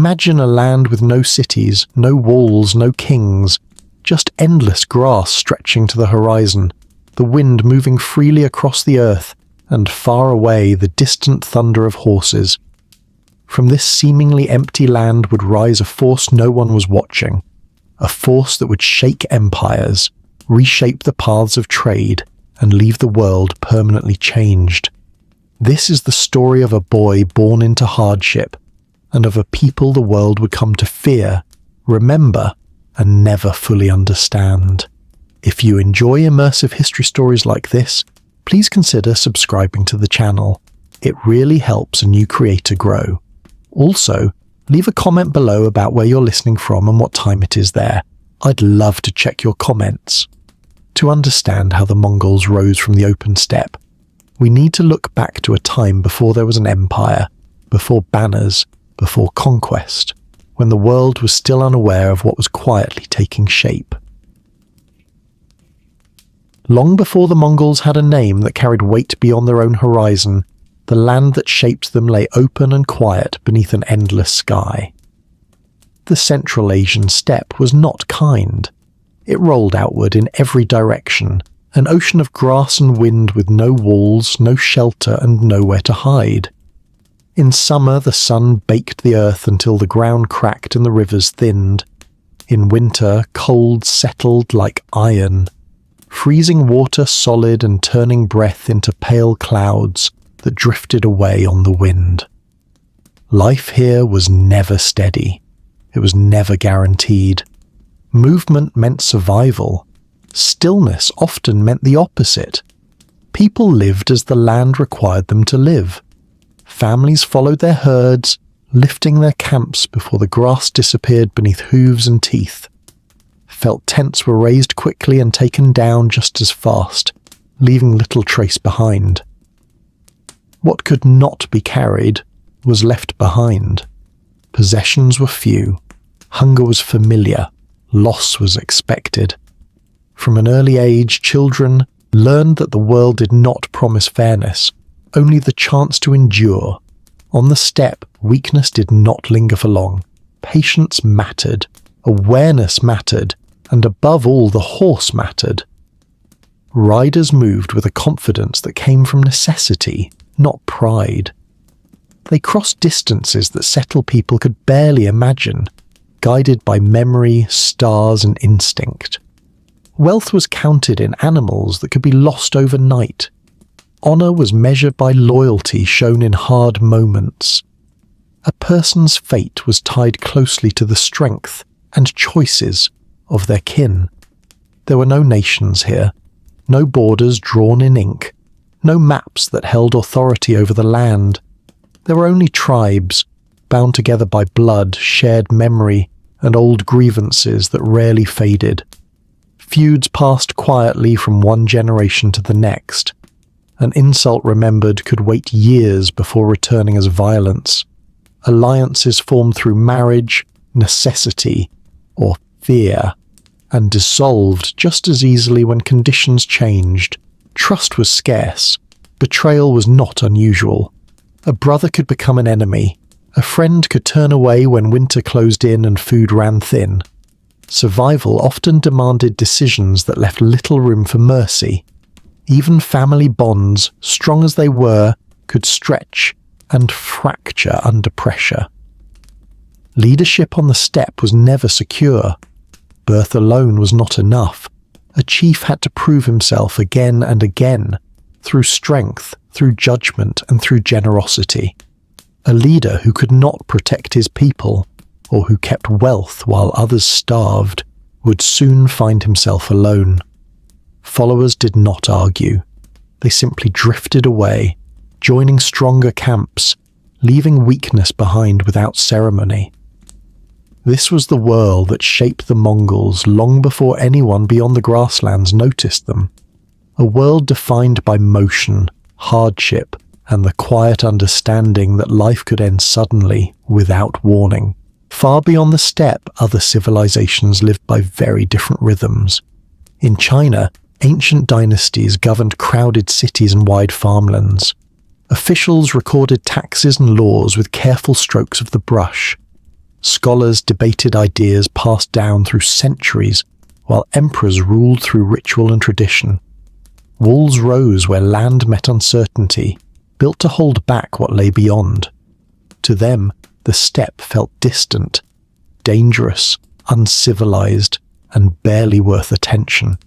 Imagine a land with no cities, no walls, no kings, just endless grass stretching to the horizon, the wind moving freely across the earth, and far away the distant thunder of horses. From this seemingly empty land would rise a force no one was watching, a force that would shake empires, reshape the paths of trade, and leave the world permanently changed. This is the story of a boy born into hardship, and of a people the world would come to fear, remember, and never fully understand. If you enjoy immersive history stories like this, please consider subscribing to the channel. It really helps a new creator grow. Also, leave a comment below about where you're listening from and what time it is there. I'd love to check your comments. To understand how the Mongols rose from the open steppe, we need to look back to a time before there was an empire, before banners, before conquest, when the world was still unaware of what was quietly taking shape. Long before the Mongols had a name that carried weight beyond their own horizon, the land that shaped them lay open and quiet beneath an endless sky. The Central Asian steppe was not kind. It rolled outward in every direction, an ocean of grass and wind with no walls, no shelter, and nowhere to hide. In summer, the sun baked the earth until the ground cracked and the rivers thinned. In winter, cold settled like iron, freezing water solid and turning breath into pale clouds that drifted away on the wind. Life here was never steady. It was never guaranteed. Movement meant survival. Stillness often meant the opposite. People lived as the land required them to live. Families followed their herds, lifting their camps before the grass disappeared beneath hooves and teeth. Felt tents were raised quickly and taken down just as fast, leaving little trace behind. What could not be carried was left behind. Possessions were few. Hunger was familiar. Loss was expected. From an early age, children learned that the world did not promise fairness, only the chance to endure. On the steppe, weakness did not linger for long. Patience mattered, awareness mattered, and above all, the horse mattered. Riders moved with a confidence that came from necessity, not pride. They crossed distances that settled people could barely imagine, guided by memory, stars, and instinct. Wealth was counted in animals that could be lost overnight. Honor was measured by loyalty shown in hard moments. A person's fate was tied closely to the strength and choices of their kin. There were no nations here, no borders drawn in ink, no maps that held authority over the land. There were only tribes, bound together by blood, shared memory, and old grievances that rarely faded. Feuds passed quietly from one generation to the next. An insult remembered could wait years before returning as violence. Alliances formed through marriage, necessity, or fear, and dissolved just as easily when conditions changed. Trust was scarce. Betrayal was not unusual. A brother could become an enemy. A friend could turn away when winter closed in and food ran thin. Survival often demanded decisions that left little room for mercy. Even family bonds, strong as they were, could stretch and fracture under pressure. Leadership on the steppe was never secure. Birth alone was not enough. A chief had to prove himself again and again, through strength, through judgment, and through generosity. A leader who could not protect his people, or who kept wealth while others starved, would soon find himself alone. Followers did not argue. They simply drifted away, joining stronger camps, leaving weakness behind without ceremony. This was the world that shaped the Mongols long before anyone beyond the grasslands noticed them. A world defined by motion, hardship, and the quiet understanding that life could end suddenly, without warning. Far beyond the steppe, other civilizations lived by very different rhythms. In China, ancient dynasties governed crowded cities and wide farmlands. Officials recorded taxes and laws with careful strokes of the brush. Scholars debated ideas passed down through centuries, while emperors ruled through ritual and tradition. Walls rose where land met uncertainty, built to hold back what lay beyond. To them, the steppe felt distant, dangerous, uncivilized, and barely worth attention.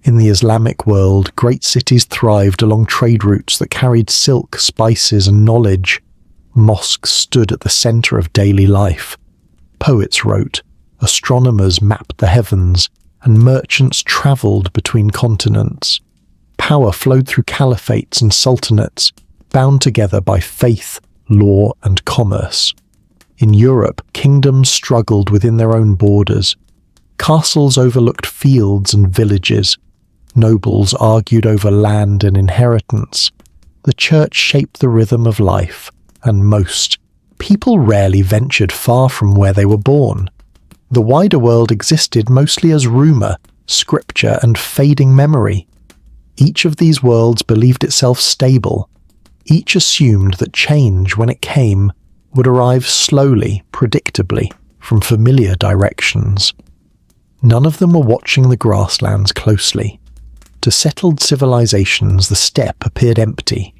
In the Islamic world, great cities thrived along trade routes that carried silk, spices, and knowledge. Mosques stood at the center of daily life. Poets wrote, astronomers mapped the heavens, and merchants traveled between continents. Power flowed through caliphates and sultanates, bound together by faith, law, and commerce. In Europe, kingdoms struggled within their own borders. Castles overlooked fields and villages. Nobles argued over land and inheritance. The church shaped the rhythm of life, and people rarely ventured far from where they were born. The wider world existed mostly as rumour, scripture, and fading memory. Each of these worlds believed itself stable. Each assumed that change, when it came, would arrive slowly, predictably, from familiar directions. None of them were watching the grasslands closely. To settled civilizations, the steppe appeared empty.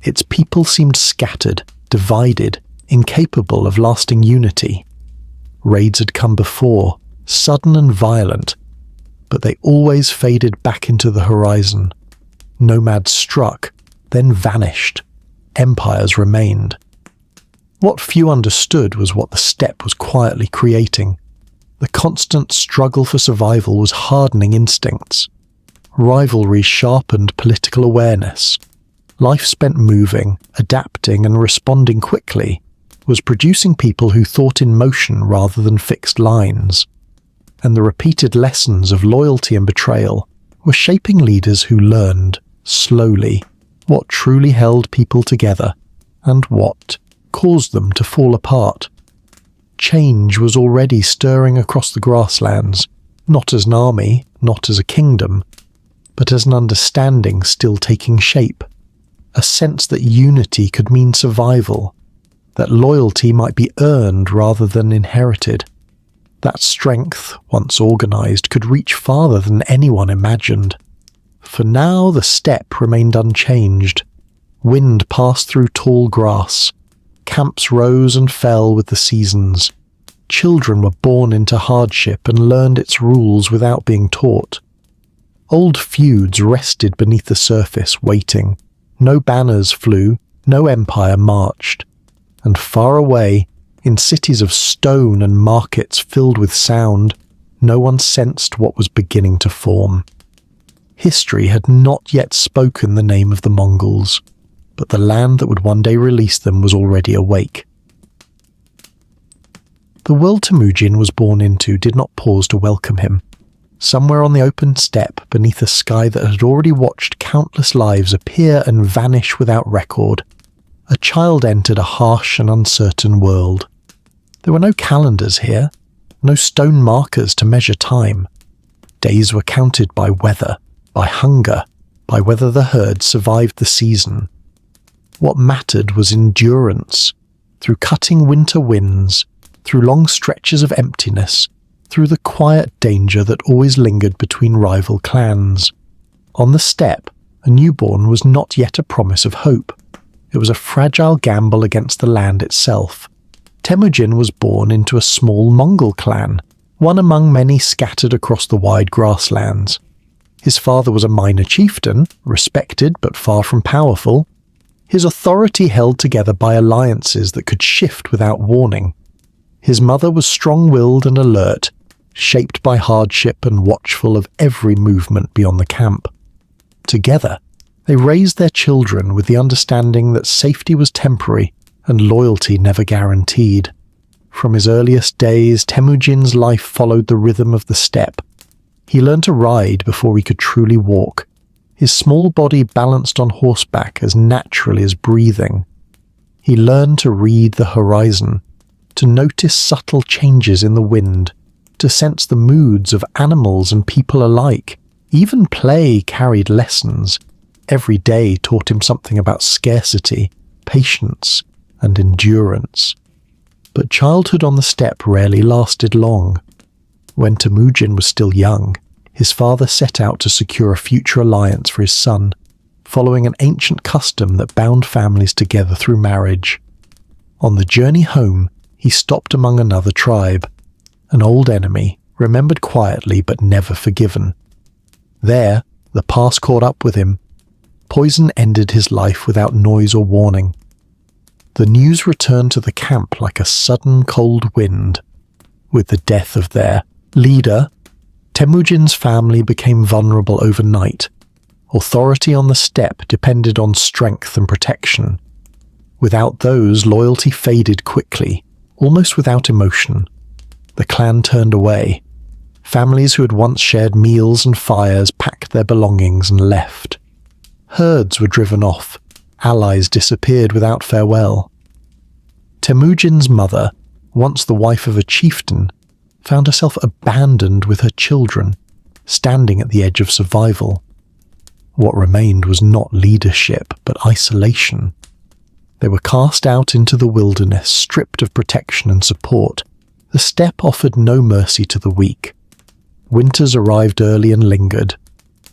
Its people seemed scattered, divided, incapable of lasting unity. Raids had come before, sudden and violent, but they always faded back into the horizon. Nomads struck, then vanished. Empires remained. What few understood was what the steppe was quietly creating. The constant struggle for survival was hardening instincts. Rivalry sharpened political awareness. Life spent moving, adapting, and responding quickly was producing people who thought in motion rather than fixed lines. And the repeated lessons of loyalty and betrayal were shaping leaders who learned, slowly, what truly held people together and what caused them to fall apart. Change was already stirring across the grasslands, not as an army, not as a kingdom, but as an understanding still taking shape. A sense that unity could mean survival, that loyalty might be earned rather than inherited. That strength, once organized, could reach farther than anyone imagined. For now, the steppe remained unchanged. Wind passed through tall grass. Camps rose and fell with the seasons. Children were born into hardship and learned its rules without being taught. Old feuds rested beneath the surface, waiting. No banners flew, no empire marched. And far away, in cities of stone and markets filled with sound, no one sensed what was beginning to form. History had not yet spoken the name of the Mongols, but the land that would one day release them was already awake. The world Temujin was born into did not pause to welcome him. Somewhere on the open steppe, beneath a sky that had already watched countless lives appear and vanish without record, a child entered a harsh and uncertain world. There were no calendars here, no stone markers to measure time. Days were counted by weather, by hunger, by whether the herd survived the season. What mattered was endurance, through cutting winter winds, through long stretches of emptiness, through the quiet danger that always lingered between rival clans. On the steppe, a newborn was not yet a promise of hope. It was a fragile gamble against the land itself. Temujin was born into a small Mongol clan, one among many scattered across the wide grasslands. His father was a minor chieftain, respected but far from powerful. His authority held together by alliances that could shift without warning. His mother was strong-willed and alert, shaped by hardship and watchful of every movement beyond the camp. Together, they raised their children with the understanding that safety was temporary and loyalty never guaranteed. From his earliest days, Temujin's life followed the rhythm of the steppe. He learned to ride before he could truly walk. His small body balanced on horseback as naturally as breathing. He learned to read the horizon, to notice subtle changes in the wind, to sense the moods of animals and people alike. Even play carried lessons. Every day taught him something about scarcity, patience, and endurance. But childhood on the steppe rarely lasted long. When Temujin was still young, his father set out to secure a future alliance for his son, following an ancient custom that bound families together through marriage. On the journey home, he stopped among another tribe, an old enemy, remembered quietly but never forgiven. There, the past caught up with him. Poison ended his life without noise or warning. The news returned to the camp like a sudden cold wind. With the death of their leader, Temujin's family became vulnerable overnight. Authority on the steppe depended on strength and protection. Without those, loyalty faded quickly, almost without emotion. The clan turned away. Families who had once shared meals and fires packed their belongings and left. Herds were driven off. Allies disappeared without farewell. Temujin's mother, once the wife of a chieftain, found herself abandoned with her children, standing at the edge of survival. What remained was not leadership, but isolation. They were cast out into the wilderness, stripped of protection and support. The steppe offered no mercy to the weak. Winters arrived early and lingered.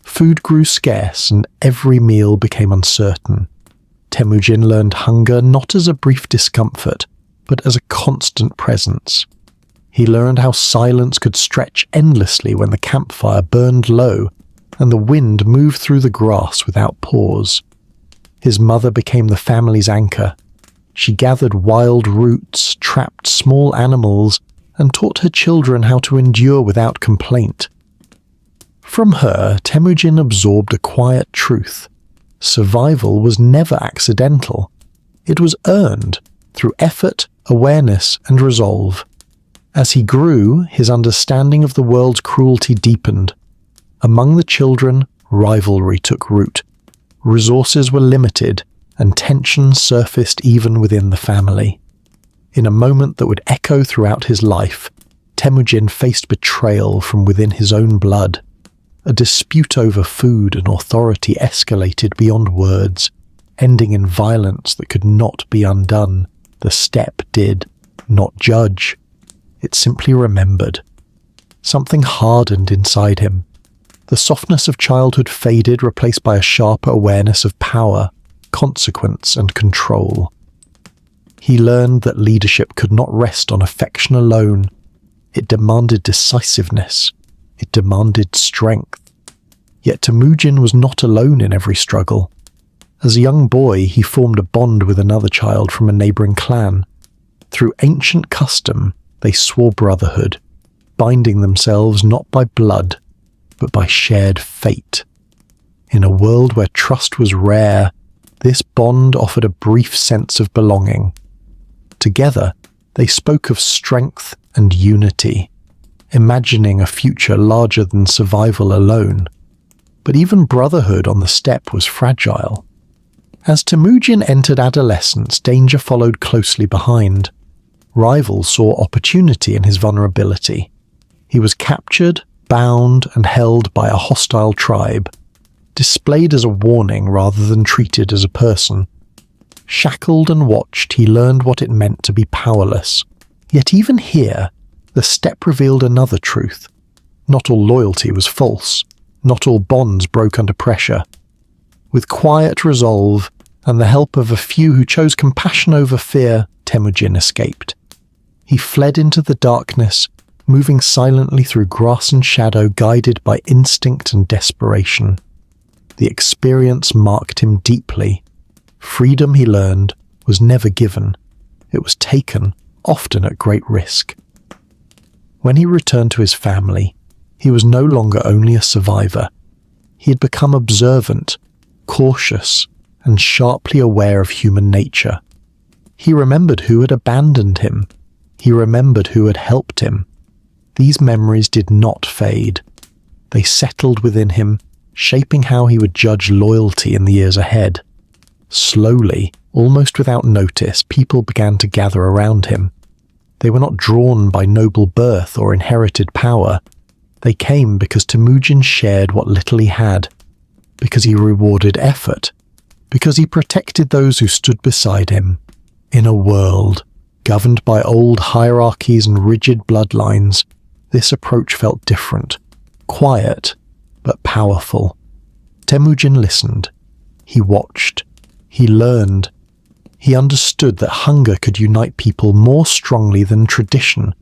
Food grew scarce, and every meal became uncertain. Temujin learned hunger not as a brief discomfort, but as a constant presence. He learned how silence could stretch endlessly when the campfire burned low and the wind moved through the grass without pause. His mother became the family's anchor. She gathered wild roots, trapped small animals, and taught her children how to endure without complaint. From her, Temujin absorbed a quiet truth. Survival was never accidental. It was earned through effort, awareness, and resolve. As he grew, his understanding of the world's cruelty deepened. Among the children, rivalry took root. Resources were limited, and tension surfaced even within the family. In a moment that would echo throughout his life, Temujin faced betrayal from within his own blood. A dispute over food and authority escalated beyond words, ending in violence that could not be undone. The steppe did not judge. It simply remembered. Something hardened inside him. The softness of childhood faded, replaced by a sharper awareness of power, consequence, and control. He learned that leadership could not rest on affection alone. It demanded decisiveness. It demanded strength. Yet Temujin was not alone in every struggle. As a young boy, he formed a bond with another child from a neighboring clan. Through ancient custom, they swore brotherhood, binding themselves not by blood, but by shared fate. In a world where trust was rare, this bond offered a brief sense of belonging. Together, they spoke of strength and unity, imagining a future larger than survival alone. But even brotherhood on the steppe was fragile. As Temujin entered adolescence, danger followed closely behind. Rivals saw opportunity in his vulnerability. He was captured, bound, and held by a hostile tribe, displayed as a warning rather than treated as a person. Shackled and watched, he learned what it meant to be powerless. Yet even here, the steppe revealed another truth. Not all loyalty was false. Not all bonds broke under pressure. With quiet resolve and the help of a few who chose compassion over fear, Temujin escaped. He fled into the darkness, moving silently through grass and shadow, guided by instinct and desperation. The experience marked him deeply. Freedom, he learned, was never given. It was taken, often at great risk. When he returned to his family, he was no longer only a survivor. He had become observant, cautious, and sharply aware of human nature. He remembered who had abandoned him. He remembered who had helped him. These memories did not fade. They settled within him, shaping how he would judge loyalty in the years ahead. Slowly, almost without notice, people began to gather around him. They were not drawn by noble birth or inherited power. They came because Temujin shared what little he had, because he rewarded effort, because he protected those who stood beside him. In a world governed by old hierarchies and rigid bloodlines, this approach felt different, quiet, but powerful. Temujin listened. He watched. He learned. He understood that hunger could unite people more strongly than tradition,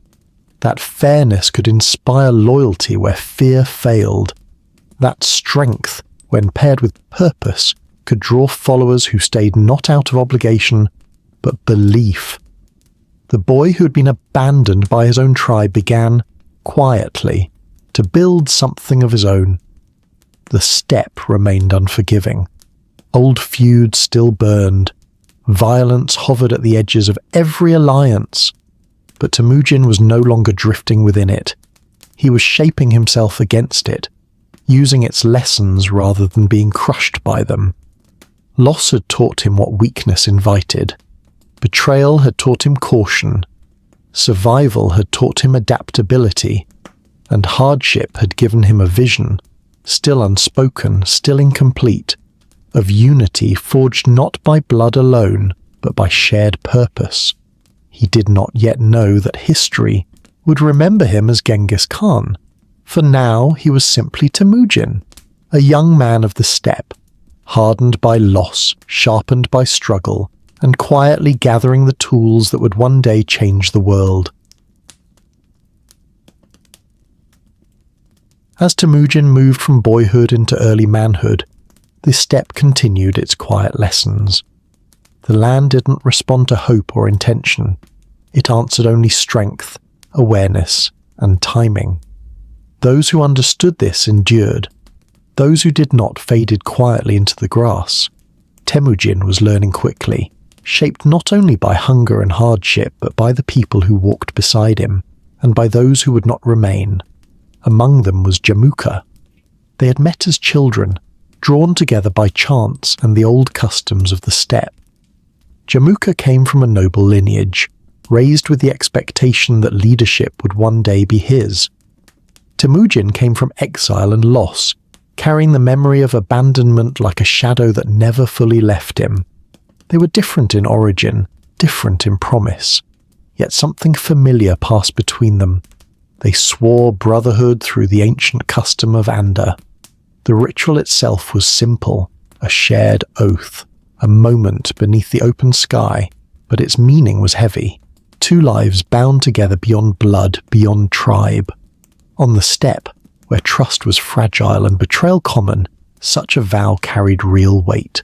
that fairness could inspire loyalty where fear failed, that strength, when paired with purpose, could draw followers who stayed not out of obligation, but belief. The boy who had been abandoned by his own tribe began, quietly, to build something of his own. The steppe remained unforgiving. Old feuds still burned. Violence hovered at the edges of every alliance. But Temujin was no longer drifting within it. He was shaping himself against it, using its lessons rather than being crushed by them. Loss had taught him what weakness invited. Betrayal had taught him caution. Survival had taught him adaptability. And hardship had given him a vision, still unspoken, still incomplete, of unity forged not by blood alone, but by shared purpose. He did not yet know that history would remember him as Genghis Khan. For now he was simply Temujin, a young man of the steppe, hardened by loss, sharpened by struggle, and quietly gathering the tools that would one day change the world. As Temujin moved from boyhood into early manhood, the steppe continued its quiet lessons. The land didn't respond to hope or intention. It answered only strength, awareness, and timing. Those who understood this endured. Those who did not faded quietly into the grass. Temujin was learning quickly, shaped not only by hunger and hardship, but by the people who walked beside him, and by those who would not remain. Among them was Jamuka. They had met as children, drawn together by chance and the old customs of the steppe. Jamuka came from a noble lineage, raised with the expectation that leadership would one day be his. Temujin came from exile and loss, carrying the memory of abandonment like a shadow that never fully left him. They were different in origin, different in promise, yet something familiar passed between them. They swore brotherhood through the ancient custom of Anda. The ritual itself was simple, a shared oath, a moment beneath the open sky, but its meaning was heavy. Two lives bound together beyond blood, beyond tribe. On the steppe, where trust was fragile and betrayal common, such a vow carried real weight.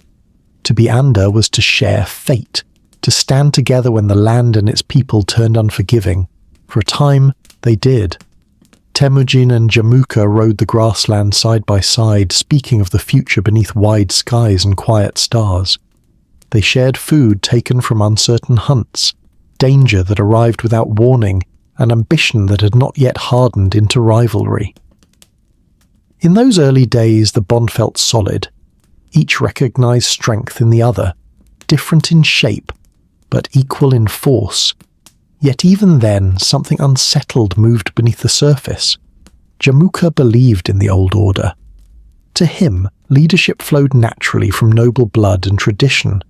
To be Anda was to share fate, to stand together when the land and its people turned unforgiving. For a time, they did. Temujin and Jamuka rode the grassland side by side, speaking of the future beneath wide skies and quiet stars. They shared food taken from uncertain hunts, danger that arrived without warning, and ambition that had not yet hardened into rivalry. In those early days, the bond felt solid. Each recognized strength in the other, different in shape, but equal in force. Yet even then, something unsettled moved beneath the surface. Jamuka believed in the old order. To him, leadership flowed naturally from noble blood and tradition.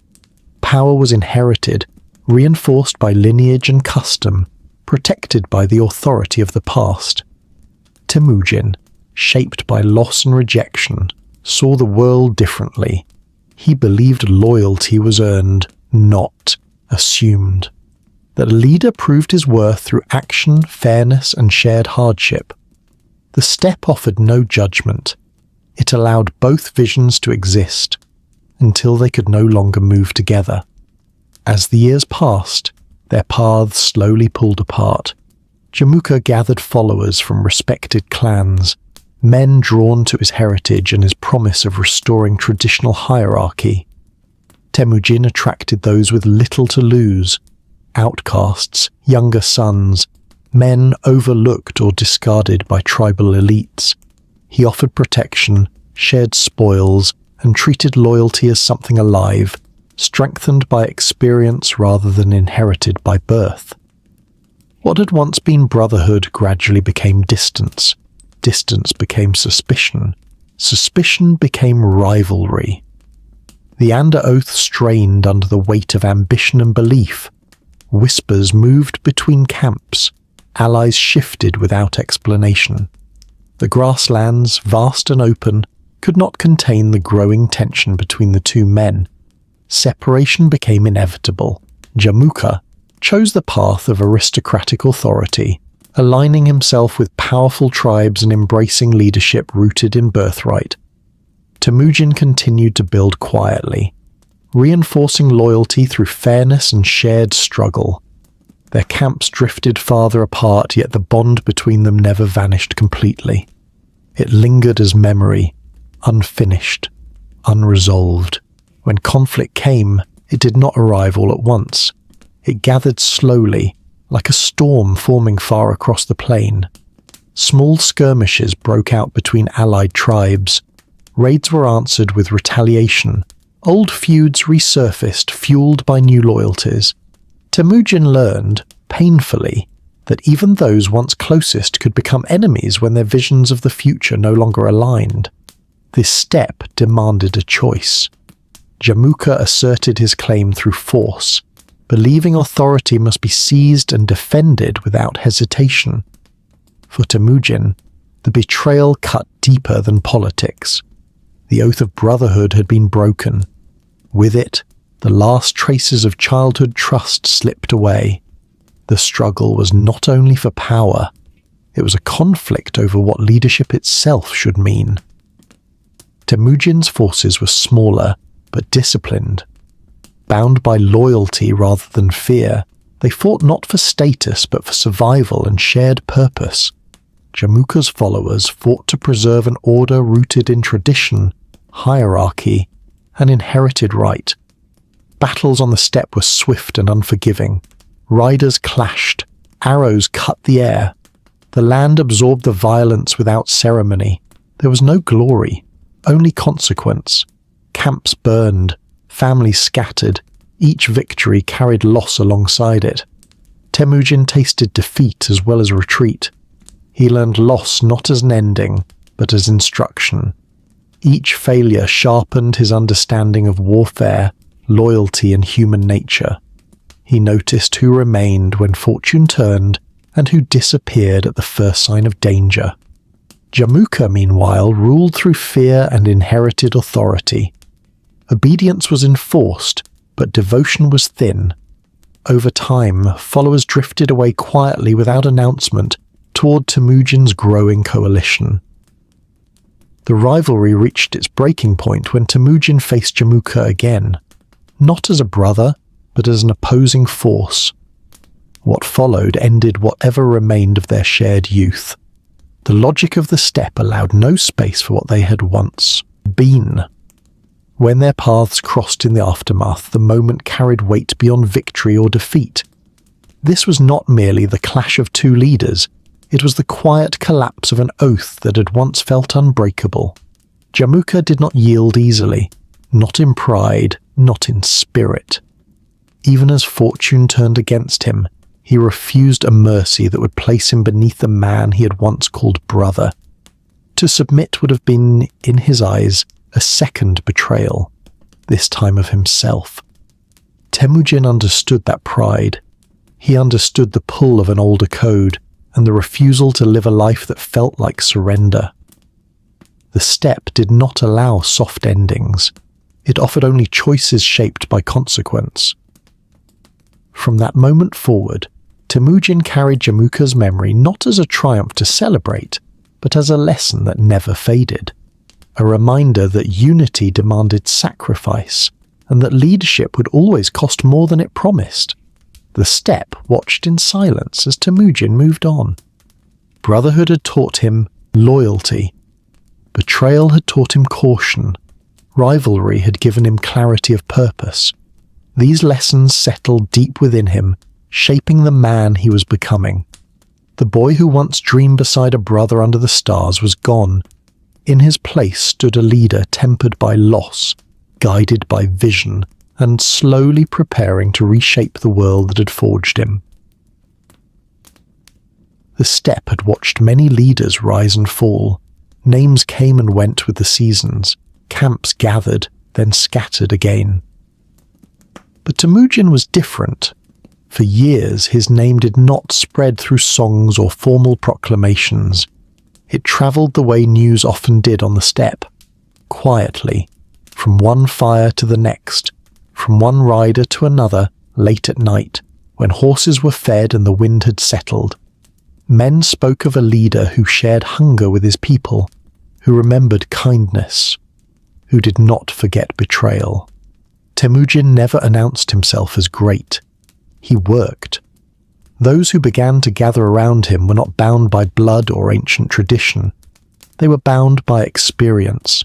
Power was inherited, reinforced by lineage and custom, protected by the authority of the past. Temujin, shaped by loss and rejection, saw the world differently. He believed loyalty was earned, not assumed. That a leader proved his worth through action, fairness, and shared hardship. The steppe offered no judgment. It allowed both visions to exist, until they could no longer move together. As the years passed, their paths slowly pulled apart. Jamuka gathered followers from respected clans, men drawn to his heritage and his promise of restoring traditional hierarchy. Temujin attracted those with little to lose, outcasts, younger sons, men overlooked or discarded by tribal elites. He offered protection, shared spoils, and treated loyalty as something alive, strengthened by experience rather than inherited by birth. What had once been brotherhood gradually became distance. Distance became suspicion. Suspicion became rivalry. The Anda oath strained under the weight of ambition and belief. Whispers moved between camps. Allies shifted without explanation. The grasslands, vast and open, could not contain the growing tension between the two men. Separation became inevitable. Jamuka chose the path of aristocratic authority, aligning himself with powerful tribes and embracing leadership rooted in birthright. Temujin continued to build quietly, reinforcing loyalty through fairness and shared struggle. Their camps drifted farther apart, yet the bond between them never vanished completely. It lingered as memory, unfinished, unresolved. When conflict came, it did not arrive all at once. It gathered slowly, like a storm forming far across the plain. Small skirmishes broke out between allied tribes. Raids were answered with retaliation. Old feuds resurfaced, fueled by new loyalties. Temujin learned, painfully, that even those once closest could become enemies when their visions of the future no longer aligned. This step demanded a choice. Jamuka asserted his claim through force, believing authority must be seized and defended without hesitation. For Temujin, the betrayal cut deeper than politics. The oath of brotherhood had been broken. With it, the last traces of childhood trust slipped away. The struggle was not only for power, it was a conflict over what leadership itself should mean. Temujin's forces were smaller, but disciplined. Bound by loyalty rather than fear, they fought not for status but for survival and shared purpose. Jamuka's followers fought to preserve an order rooted in tradition, hierarchy, and inherited right. Battles on the steppe were swift and unforgiving. Riders clashed, arrows cut the air. The land absorbed the violence without ceremony. There was no glory, only consequence. Camps burned, families scattered. Each victory carried loss alongside it. Temujin tasted defeat as well as retreat. He learned loss not as an ending, but as instruction. Each failure sharpened his understanding of warfare, loyalty, and human nature. He noticed who remained when fortune turned and who disappeared at the first sign of danger. Jamuka, meanwhile, ruled through fear and inherited authority. Obedience was enforced, but devotion was thin. Over time, followers drifted away quietly without announcement toward Temujin's growing coalition. The rivalry reached its breaking point when Temujin faced Jamuka again, not as a brother, but as an opposing force. What followed ended whatever remained of their shared youth. The logic of the steppe allowed no space for what they had once been. When their paths crossed in the aftermath, the moment carried weight beyond victory or defeat. This was not merely the clash of two leaders, it was the quiet collapse of an oath that had once felt unbreakable. Jamuka did not yield easily, not in pride, not in spirit. Even as fortune turned against him, he refused a mercy that would place him beneath the man he had once called brother. To submit would have been, in his eyes, a second betrayal, this time of himself. Temujin understood that pride. He understood the pull of an older code, and the refusal to live a life that felt like surrender. The steppe did not allow soft endings. It offered only choices shaped by consequence. From that moment forward, Temujin carried Jamuka's memory not as a triumph to celebrate, but as a lesson that never faded. A reminder that unity demanded sacrifice, and that leadership would always cost more than it promised. The steppe watched in silence as Temujin moved on. Brotherhood had taught him loyalty. Betrayal had taught him caution. Rivalry had given him clarity of purpose. These lessons settled deep within him, shaping the man he was becoming. The boy who once dreamed beside a brother under the stars was gone. In his place stood a leader tempered by loss, guided by vision, and slowly preparing to reshape the world that had forged him. The steppe had watched many leaders rise and fall. Names came and went with the seasons. Camps gathered, then scattered again. But Temujin was different. For years, his name did not spread through songs or formal proclamations. It travelled the way news often did on the steppe, quietly, from one fire to the next, from one rider to another late at night, when horses were fed and the wind had settled. Men spoke of a leader who shared hunger with his people, who remembered kindness, who did not forget betrayal. Temujin never announced himself as great. He worked. Those who began to gather around him were not bound by blood or ancient tradition. They were bound by experience.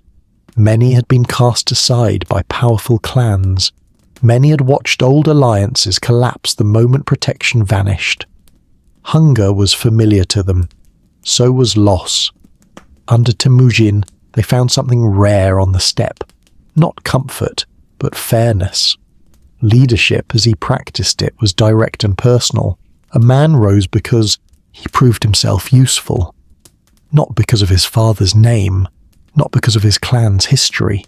Many had been cast aside by powerful clans. Many had watched old alliances collapse the moment protection vanished. Hunger was familiar to them. So was loss. Under Temujin, they found something rare on the steppe. Not comfort, but fairness. Leadership, as he practiced it, was direct and personal. A man rose because he proved himself useful. Not because of his father's name, not because of his clan's history.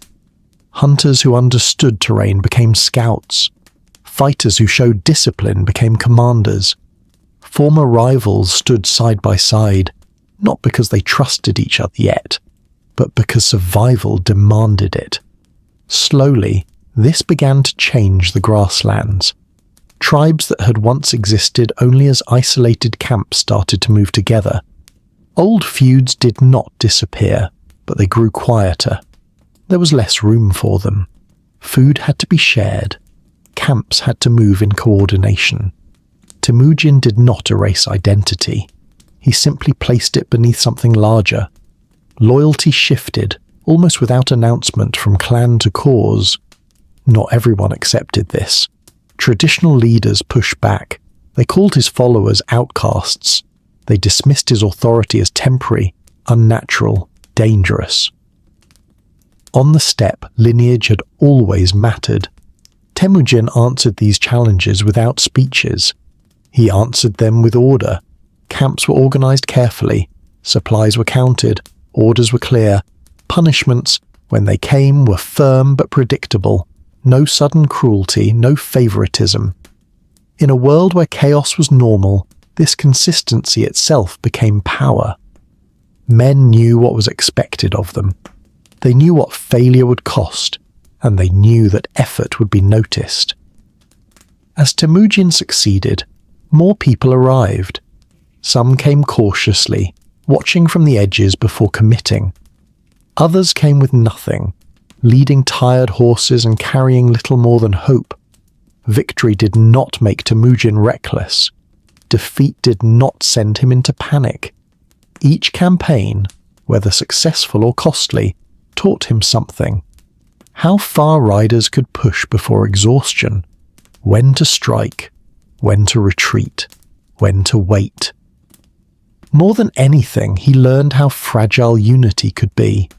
Hunters who understood terrain became scouts. Fighters who showed discipline became commanders. Former rivals stood side by side, not because they trusted each other yet, but because survival demanded it. Slowly, this began to change the grasslands. Tribes that had once existed only as isolated camps started to move together. Old feuds did not disappear, but they grew quieter. There was less room for them. Food had to be shared. Camps had to move in coordination. Temujin did not erase identity. He simply placed it beneath something larger. Loyalty shifted, almost without announcement, from clan to cause. Not everyone accepted this. Traditional leaders pushed back. They called his followers outcasts. They dismissed his authority as temporary, unnatural, dangerous. On the steppe, lineage had always mattered. Temujin answered these challenges without speeches. He answered them with order. Camps were organized carefully. Supplies were counted. Orders were clear. Punishments, when they came, were firm but predictable. No sudden cruelty, no favoritism. In a world where chaos was normal, this consistency itself became power. Men knew what was expected of them. They knew what failure would cost, and they knew that effort would be noticed. As Temujin succeeded, more people arrived. Some came cautiously, watching from the edges before committing. Others came with nothing, leading tired horses and carrying little more than hope. Victory did not make Temujin reckless. Defeat did not send him into panic. Each campaign, whether successful or costly, taught him something. How far riders could push before exhaustion, when to strike, when to retreat, when to wait. More than anything, he learned how fragile unity could be.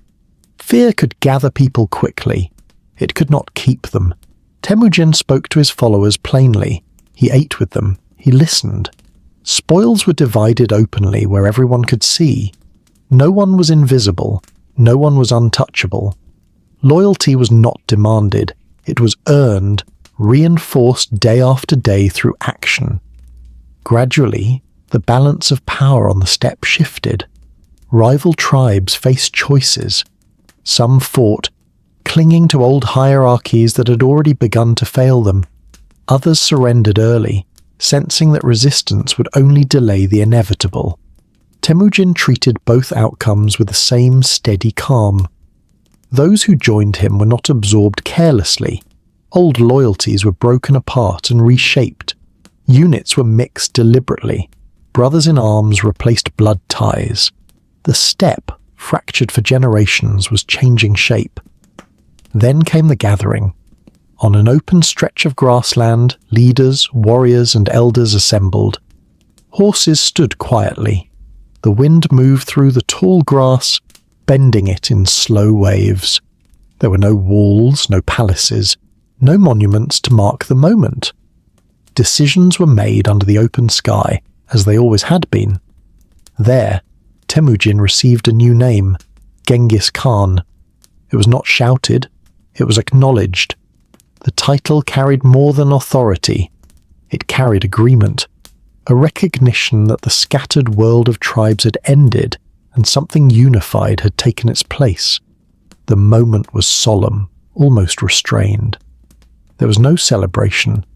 Fear could gather people quickly. It could not keep them. Temujin spoke to his followers plainly. He ate with them. He listened. Spoils were divided openly where everyone could see. No one was invisible. No one was untouchable. Loyalty was not demanded. It was earned, reinforced day after day through action. Gradually, the balance of power on the steppe shifted. Rival tribes faced choices. Some fought, clinging to old hierarchies that had already begun to fail them. Others surrendered early, sensing that resistance would only delay the inevitable. Temujin treated both outcomes with the same steady calm. Those who joined him were not absorbed carelessly. Old loyalties were broken apart and reshaped. Units were mixed deliberately. Brothers in arms replaced blood ties. The steppe, fractured for generations, was changing shape. Then came the gathering. On an open stretch of grassland, leaders, warriors, and elders assembled. Horses stood quietly. The wind moved through the tall grass, bending it in slow waves. There were no walls, no palaces, no monuments to mark the moment. Decisions were made under the open sky, as they always had been. There, Temujin received a new name, Genghis Khan. It was not shouted, it was acknowledged. The title carried more than authority. It carried agreement, a recognition that the scattered world of tribes had ended and something unified had taken its place. The moment was solemn, almost restrained. There was no celebration,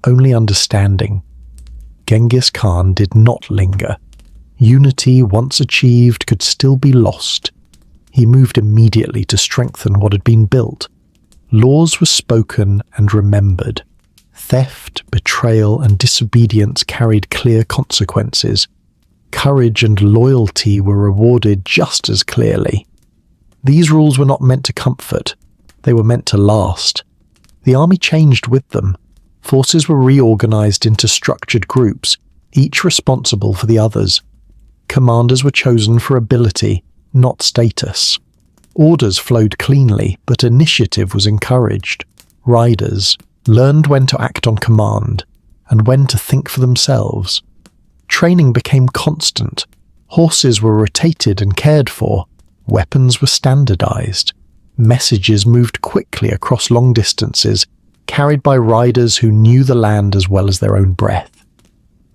only understanding. Genghis Khan did not linger. Unity, once achieved, could still be lost. He moved immediately to strengthen what had been built. Laws were spoken and remembered. Theft, betrayal, and disobedience carried clear consequences. Courage and loyalty were rewarded just as clearly. These rules were not meant to comfort. They were meant to last. The army changed with them. Forces were reorganized into structured groups, each responsible for the others. Commanders were chosen for ability, not status. Orders flowed cleanly, but initiative was encouraged. Riders learned when to act on command and when to think for themselves. Training became constant. Horses were rotated and cared for. Weapons were standardized. Messages moved quickly across long distances, carried by riders who knew the land as well as their own breath.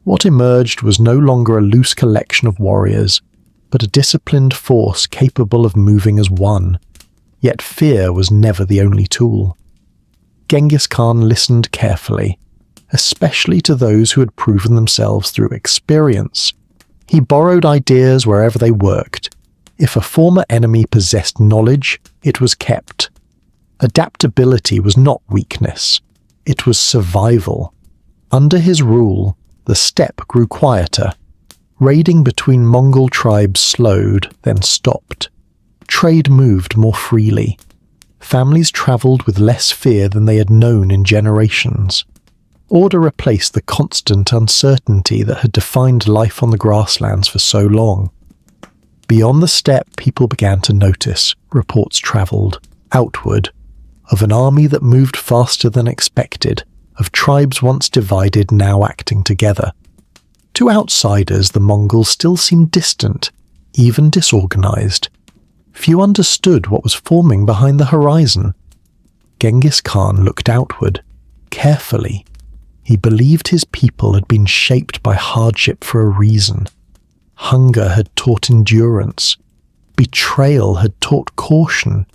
What emerged was no longer a loose collection of warriors, but a disciplined force capable of moving as one. Yet fear was never the only tool. Genghis Khan listened carefully, especially to those who had proven themselves through experience. He borrowed ideas wherever they worked. If a former enemy possessed knowledge, it was kept. Adaptability was not weakness. It was survival. Under his rule, the steppe grew quieter. Raiding between Mongol tribes slowed, then stopped. Trade moved more freely. Families travelled with less fear than they had known in generations. Order replaced the constant uncertainty that had defined life on the grasslands for so long. Beyond the steppe, people began to notice. Reports travelled outward, of an army that moved faster than expected, of tribes once divided now acting together. To outsiders, the Mongols still seemed distant, even disorganized. Few understood what was forming behind the horizon. Genghis Khan looked outward, carefully. He believed his people had been shaped by hardship for a reason. Hunger had taught endurance. Betrayal had taught caution.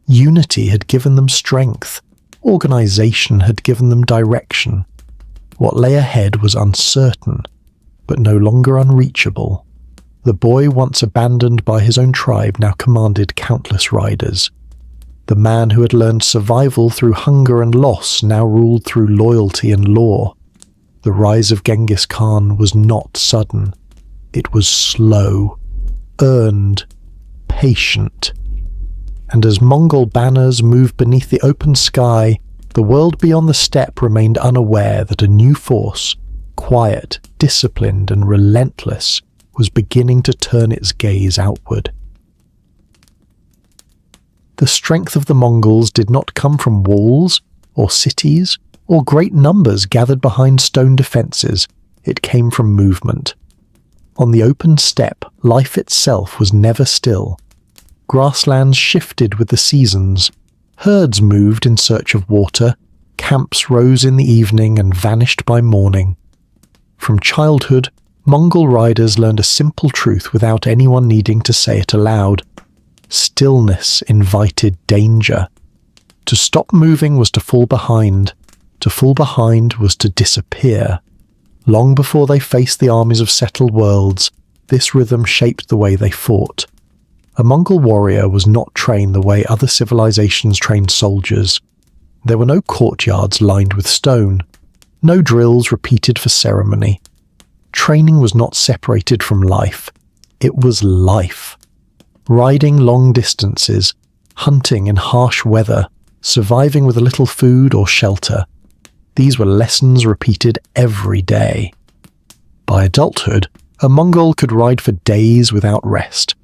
Unity had given them strength. Organization had given them direction. What lay ahead was uncertain, but no longer unreachable. The boy, once abandoned by his own tribe, now commanded countless riders. The man who had learned survival through hunger and loss now ruled through loyalty and law. The rise of Genghis Khan was not sudden. It was slow, earned, patient. And as Mongol banners moved beneath the open sky, the world beyond the steppe remained unaware that a new force, quiet, disciplined, and relentless, was beginning to turn its gaze outward. The strength of the Mongols did not come from walls, or cities, or great numbers gathered behind stone defences. It came from movement. On the open steppe, life itself was never still. Grasslands shifted with the seasons. Herds moved in search of water. Camps rose in the evening and vanished by morning. From childhood, Mongol riders learned a simple truth without anyone needing to say it aloud. Stillness invited danger. To stop moving was to fall behind. To fall behind was to disappear. Long before they faced the armies of settled worlds, this rhythm shaped the way they fought. A Mongol warrior was not trained the way other civilizations trained soldiers. There were no courtyards lined with stone, no drills repeated for ceremony. Training was not separated from life. It was life. Riding long distances, hunting in harsh weather, surviving with a little food or shelter. These were lessons repeated every day. By adulthood, a Mongol could ride for days without rest,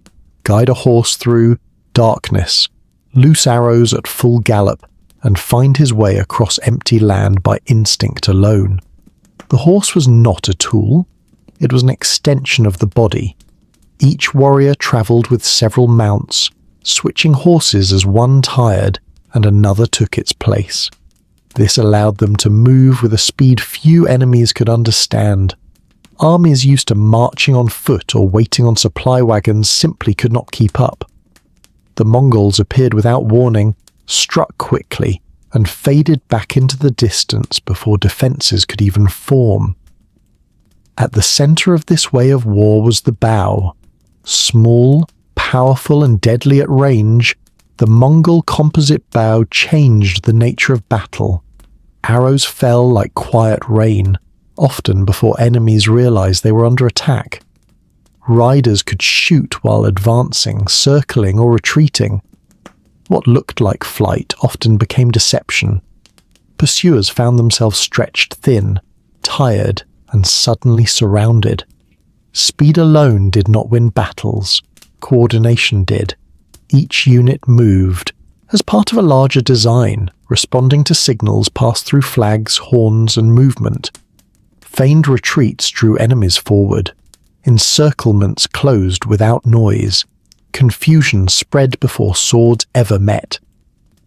guide a horse through darkness, loose arrows at full gallop, and find his way across empty land by instinct alone. The horse was not a tool. It was an extension of the body. Each warrior travelled with several mounts, switching horses as one tired and another took its place. This allowed them to move with a speed few enemies could understand. Armies used to marching on foot or waiting on supply wagons simply could not keep up. The Mongols appeared without warning, struck quickly, and faded back into the distance before defences could even form. At the centre of this way of war was the bow. Small, powerful and deadly at range, the Mongol composite bow changed the nature of battle. Arrows fell like quiet rain, often before enemies realized they were under attack. Riders could shoot while advancing, circling or retreating. What looked like flight often became deception. Pursuers found themselves stretched thin, tired, and suddenly surrounded. Speed alone did not win battles. Coordination did. Each unit moved, as part of a larger design, responding to signals passed through flags, horns, and movement. Feigned retreats drew enemies forward. Encirclements closed without noise. Confusion spread before swords ever met.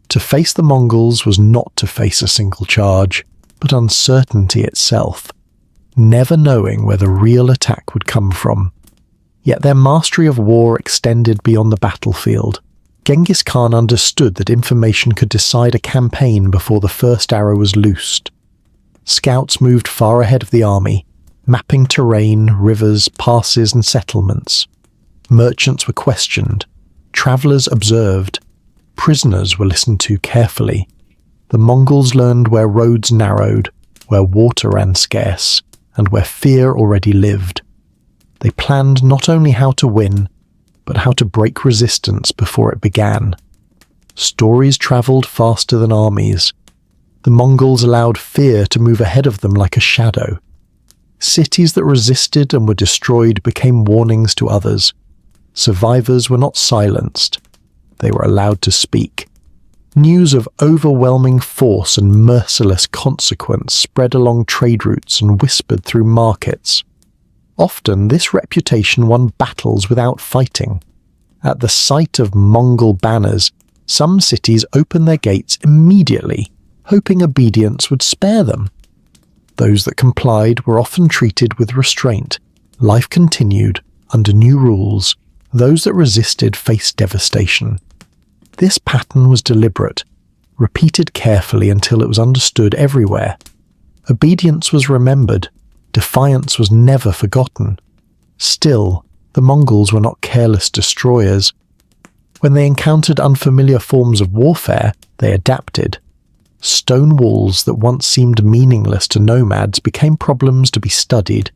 To face the Mongols was not to face a single charge, but uncertainty itself, never knowing where the real attack would come from. Yet their mastery of war extended beyond the battlefield. Genghis Khan understood that information could decide a campaign before the first arrow was loosed. Scouts moved far ahead of the army, mapping terrain, rivers, passes and settlements. Merchants were questioned, travellers observed, prisoners were listened to carefully. The Mongols learned where roads narrowed, where water ran scarce, and where fear already lived. They planned not only how to win, but how to break resistance before it began. Stories travelled faster than armies. The Mongols allowed fear to move ahead of them like a shadow. Cities that resisted and were destroyed became warnings to others. Survivors were not silenced. They were allowed to speak. News of overwhelming force and merciless consequence spread along trade routes and whispered through markets. Often this reputation won battles without fighting. At the sight of Mongol banners, some cities opened their gates immediately, hoping obedience would spare them. Those that complied were often treated with restraint. Life continued under new rules. Those that resisted faced devastation. This pattern was deliberate, repeated carefully until it was understood everywhere. Obedience was remembered. Defiance was never forgotten. Still, the Mongols were not careless destroyers. When they encountered unfamiliar forms of warfare, they adapted. Stone walls that once seemed meaningless to nomads became problems to be studied.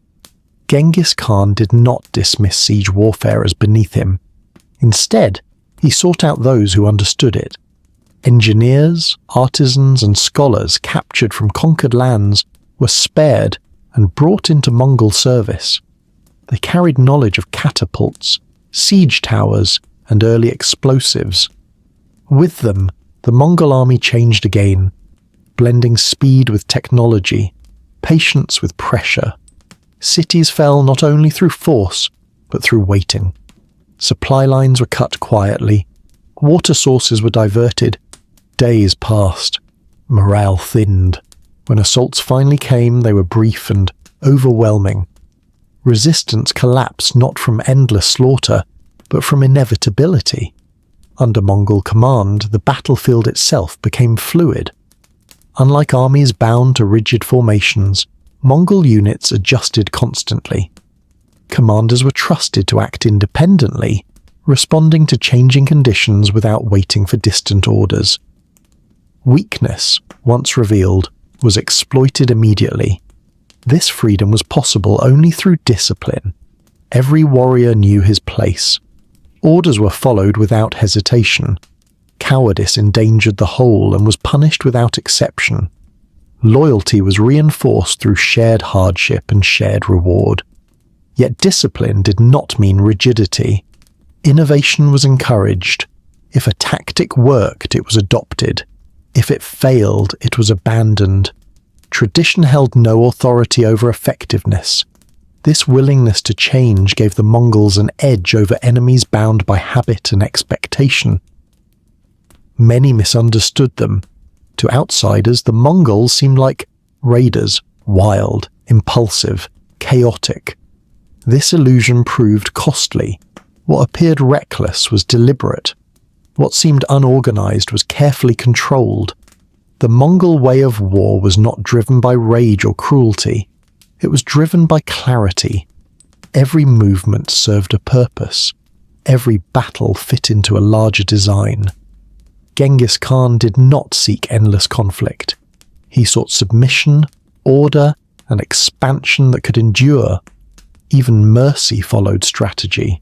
Genghis Khan did not dismiss siege warfare as beneath him. Instead, he sought out those who understood it. Engineers, artisans, and scholars captured from conquered lands were spared and brought into Mongol service. They carried knowledge of catapults, siege towers, and early explosives. With them, the Mongol army changed again, blending speed with technology, patience with pressure. Cities fell not only through force, but through waiting. Supply lines were cut quietly. Water sources were diverted. Days passed. Morale thinned. When assaults finally came, they were brief and overwhelming. Resistance collapsed not from endless slaughter, but from inevitability. Under Mongol command, the battlefield itself became fluid. Unlike armies bound to rigid formations, Mongol units adjusted constantly. Commanders were trusted to act independently, responding to changing conditions without waiting for distant orders. Weakness, once revealed, was exploited immediately. This freedom was possible only through discipline. Every warrior knew his place. Orders were followed without hesitation. Cowardice endangered the whole and was punished without exception. Loyalty was reinforced through shared hardship and shared reward. Yet discipline did not mean rigidity. Innovation was encouraged. If a tactic worked, it was adopted. If it failed, it was abandoned. Tradition held no authority over effectiveness. This willingness to change gave the Mongols an edge over enemies bound by habit and expectation. Many misunderstood them. To outsiders, the Mongols seemed like raiders, wild, impulsive, chaotic. This illusion proved costly. What appeared reckless was deliberate. What seemed unorganized was carefully controlled. The Mongol way of war was not driven by rage or cruelty. It was driven by clarity. Every movement served a purpose. Every battle fit into a larger design. Genghis Khan did not seek endless conflict. He sought submission, order, and expansion that could endure. Even mercy followed strategy.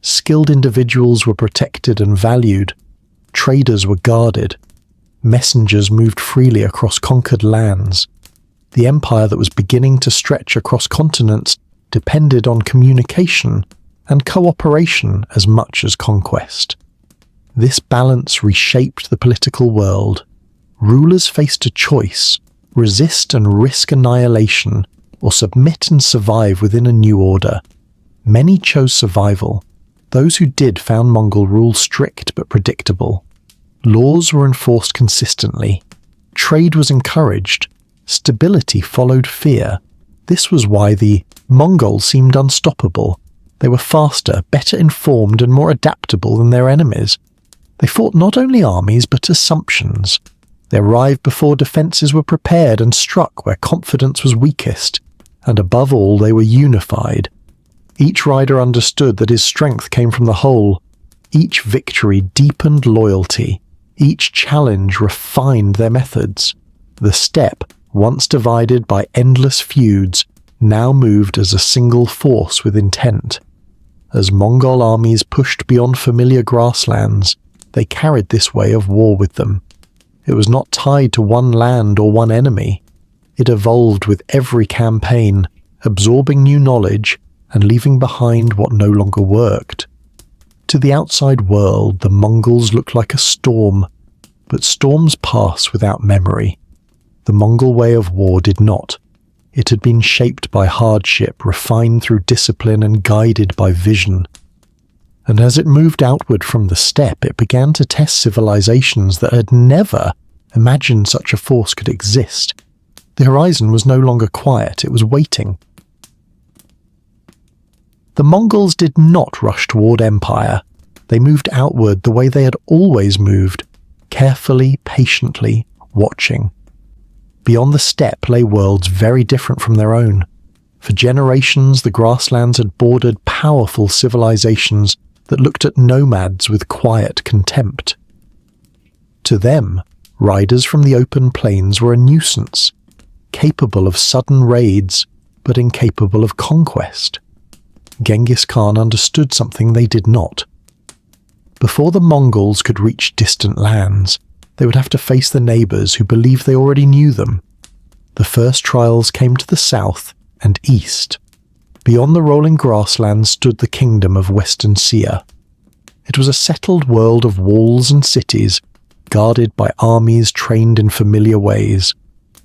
Skilled individuals were protected and valued. Traders were guarded. Messengers moved freely across conquered lands. The empire that was beginning to stretch across continents depended on communication and cooperation as much as conquest. This balance reshaped the political world. Rulers faced a choice: resist and risk annihilation, or submit and survive within a new order. Many chose survival. Those who did found Mongol rule strict but predictable. Laws were enforced consistently. Trade was encouraged. Stability followed fear. This was why the Mongols seemed unstoppable. They were faster, better informed, and more adaptable than their enemies. They fought not only armies but assumptions. They arrived before defences were prepared and struck where confidence was weakest. And above all, they were unified. Each rider understood that his strength came from the whole. Each victory deepened loyalty. Each challenge refined their methods. The steppe, once divided by endless feuds, now moved as a single force with intent. As Mongol armies pushed beyond familiar grasslands, they carried this way of war with them. It was not tied to one land or one enemy. It evolved with every campaign, absorbing new knowledge and leaving behind what no longer worked. To the outside world, the Mongols looked like a storm, but storms pass without memory. The Mongol way of war did not. It had been shaped by hardship, refined through discipline, and guided by vision. And as it moved outward from the steppe, it began to test civilizations that had never imagined such a force could exist. The horizon was no longer quiet, it was waiting. The Mongols did not rush toward empire. They moved outward the way they had always moved, carefully, patiently, watching. Beyond the steppe lay worlds very different from their own. For generations, the grasslands had bordered powerful civilizations that looked at nomads with quiet contempt. To them, riders from the open plains were a nuisance, capable of sudden raids, but incapable of conquest. Genghis Khan understood something they did not. Before the Mongols could reach distant lands, they would have to face the neighbours who believed they already knew them. The first trials came to the south and east. Beyond the rolling grasslands stood the kingdom of Western Sia. It was a settled world of walls and cities, guarded by armies trained in familiar ways.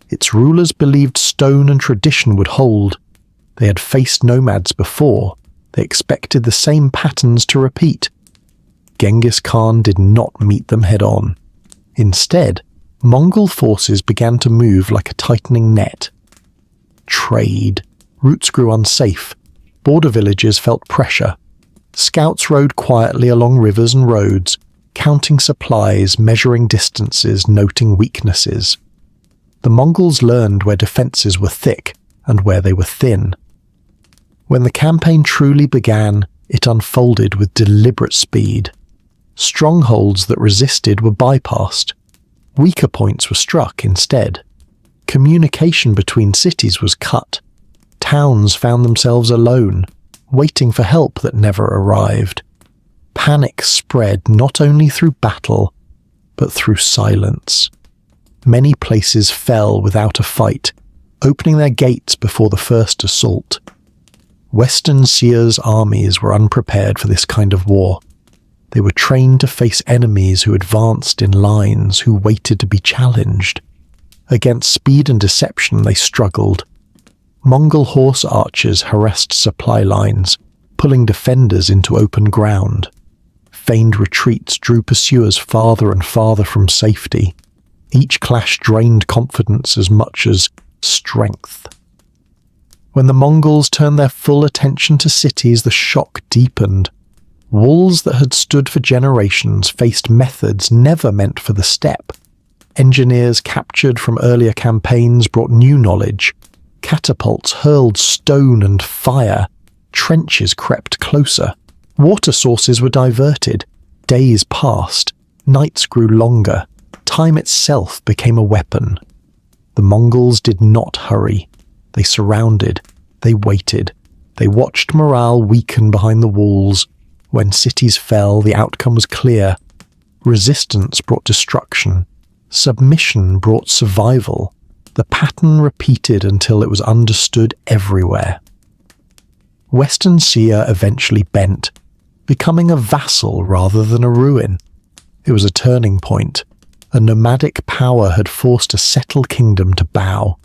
Its rulers believed stone and tradition would hold. They had faced nomads before. They expected the same patterns to repeat. Genghis Khan did not meet them head-on. Instead, Mongol forces began to move like a tightening net. Trade. Routes grew unsafe. Border villages felt pressure. Scouts rode quietly along rivers and roads, counting supplies, measuring distances, noting weaknesses. The Mongols learned where defences were thick and where they were thin. When the campaign truly began, it unfolded with deliberate speed. Strongholds that resisted were bypassed. Weaker points were struck instead. Communication between cities was cut. Towns found themselves alone, waiting for help that never arrived. Panic spread not only through battle, but through silence. Many places fell without a fight, opening their gates before the first assault. Western Sia's armies were unprepared for this kind of war. They were trained to face enemies who advanced in lines, who waited to be challenged. Against speed and deception they struggled. Mongol horse archers harassed supply lines, pulling defenders into open ground. Feigned retreats drew pursuers farther and farther from safety. Each clash drained confidence as much as strength. When the Mongols turned their full attention to cities, the shock deepened. Walls that had stood for generations faced methods never meant for the steppe. Engineers captured from earlier campaigns brought new knowledge. Catapults hurled stone and fire. Trenches crept closer. Water sources were diverted. Days passed. Nights grew longer. Time itself became a weapon. The Mongols did not hurry. They surrounded. They waited. They watched morale weaken behind the walls. When cities fell, the outcome was clear. Resistance brought destruction. Submission brought survival. The pattern repeated until it was understood everywhere. Western Sia eventually bent, becoming a vassal rather than a ruin. It was a turning point. A nomadic power had forced a settled kingdom to bow.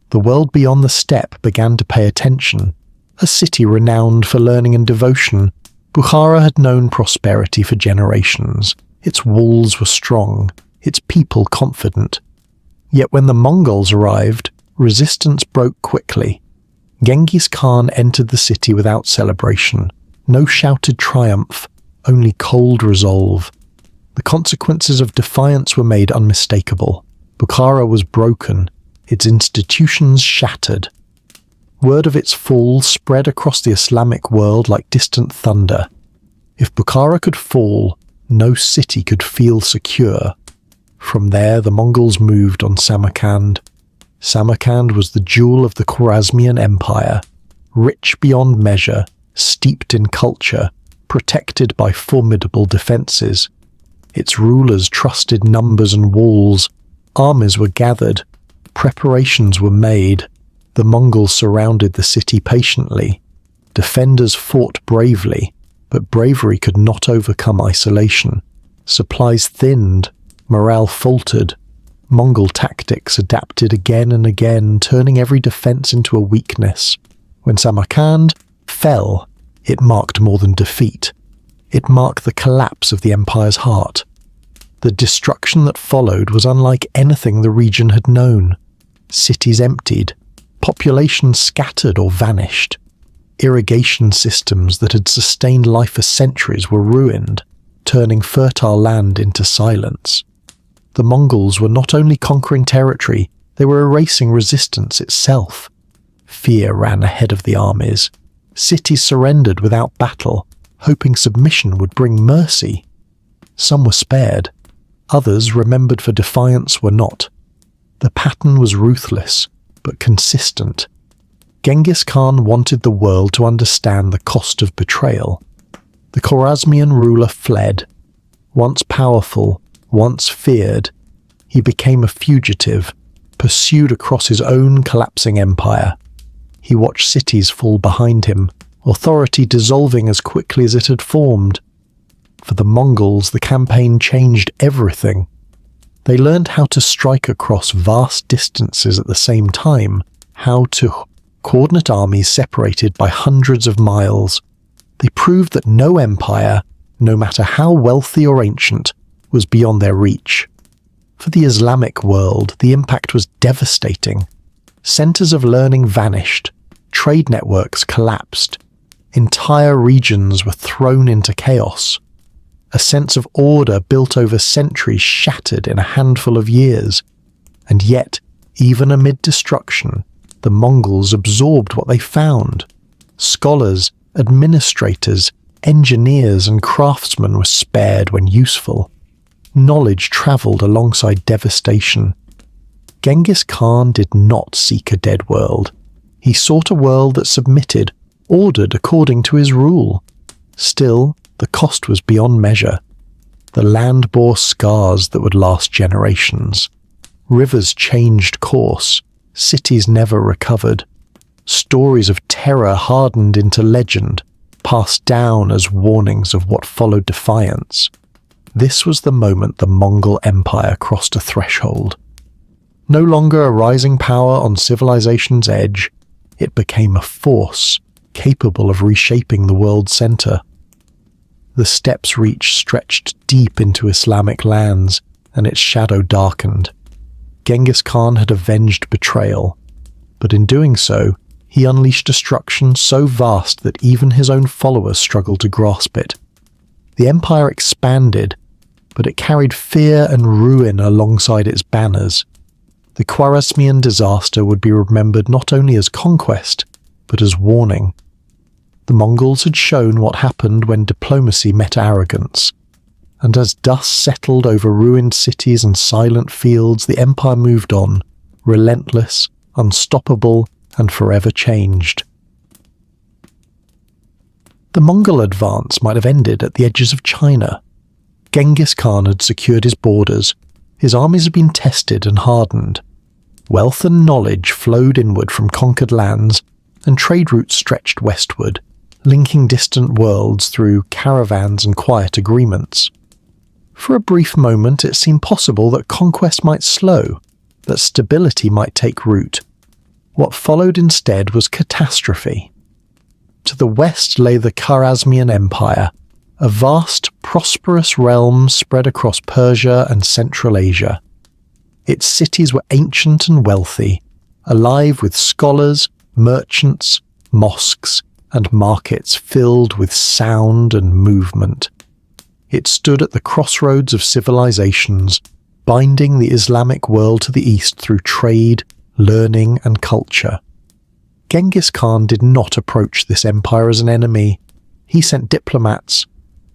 The world beyond the steppe began to pay attention. A city renowned for learning and devotion, Bukhara had known prosperity for generations. Its walls were strong, its people confident. Yet when the Mongols arrived, resistance broke quickly. Genghis Khan entered the city without celebration. No shouted triumph, only cold resolve. The consequences of defiance were made unmistakable. Bukhara was broken, its institutions shattered. Word of its fall spread across the Islamic world like distant thunder. If Bukhara could fall, no city could feel secure. From there, the Mongols moved on Samarkand. Samarkand was the jewel of the Khwarazmian Empire, rich beyond measure, steeped in culture, protected by formidable defences. Its rulers trusted numbers and walls. Armies were gathered. Preparations were made. The Mongols surrounded the city patiently. Defenders fought bravely, but bravery could not overcome isolation. Supplies thinned. Morale faltered. Mongol tactics adapted again and again, turning every defense into a weakness. When Samarkand fell, it marked more than defeat. It marked the collapse of the empire's heart. The destruction that followed was unlike anything the region had known. Cities emptied, populations scattered or vanished. Irrigation systems that had sustained life for centuries were ruined, turning fertile land into silence. The Mongols were not only conquering territory, they were erasing resistance itself. Fear ran ahead of the armies. Cities surrendered without battle, hoping submission would bring mercy. Some were spared. Others, remembered for defiance, were not. The pattern was ruthless, but consistent. Genghis Khan wanted the world to understand the cost of betrayal. The Khwarazmian ruler fled. Once powerful, once feared, he became a fugitive, pursued across his own collapsing empire. He watched cities fall behind him, authority dissolving as quickly as it had formed. For the Mongols, the campaign changed everything. They learned how to strike across vast distances at the same time, how to coordinate armies separated by hundreds of miles. They proved that no empire, no matter how wealthy or ancient, was beyond their reach. For the Islamic world, the impact was devastating. Centers of learning vanished, trade networks collapsed, entire regions were thrown into chaos. A sense of order built over centuries shattered in a handful of years. And yet, even amid destruction, the Mongols absorbed what they found. Scholars, administrators, engineers and craftsmen were spared when useful. Knowledge travelled alongside devastation. Genghis Khan did not seek a dead world. He sought a world that submitted, ordered according to his rule. Still, the cost was beyond measure. The land bore scars that would last generations. Rivers changed course. Cities never recovered. Stories of terror hardened into legend, passed down as warnings of what followed defiance. This was the moment the Mongol Empire crossed a threshold. No longer a rising power on civilization's edge, it became a force capable of reshaping the world's center. The steppe's reach stretched deep into Islamic lands, and its shadow darkened. Genghis Khan had avenged betrayal, but in doing so, he unleashed destruction so vast that even his own followers struggled to grasp it. The empire expanded, but it carried fear and ruin alongside its banners. The Khwarazmian Disaster would be remembered not only as conquest, but as warning. The Mongols had shown what happened when diplomacy met arrogance, and as dust settled over ruined cities and silent fields, the empire moved on, relentless, unstoppable, and forever changed. The Mongol advance might have ended at the edges of China. Genghis Khan had secured his borders, his armies had been tested and hardened. Wealth and knowledge flowed inward from conquered lands, and trade routes stretched westward, linking distant worlds through caravans and quiet agreements. For a brief moment it seemed possible that conquest might slow, that stability might take root. What followed instead was catastrophe. To the west lay the Khwarazmian Empire, a vast, prosperous realm spread across Persia and Central Asia. Its cities were ancient and wealthy, alive with scholars, merchants, mosques, and markets filled with sound and movement. It stood at the crossroads of civilizations, binding the Islamic world to the east through trade, learning, and culture. Genghis Khan did not approach this empire as an enemy. He sent diplomats.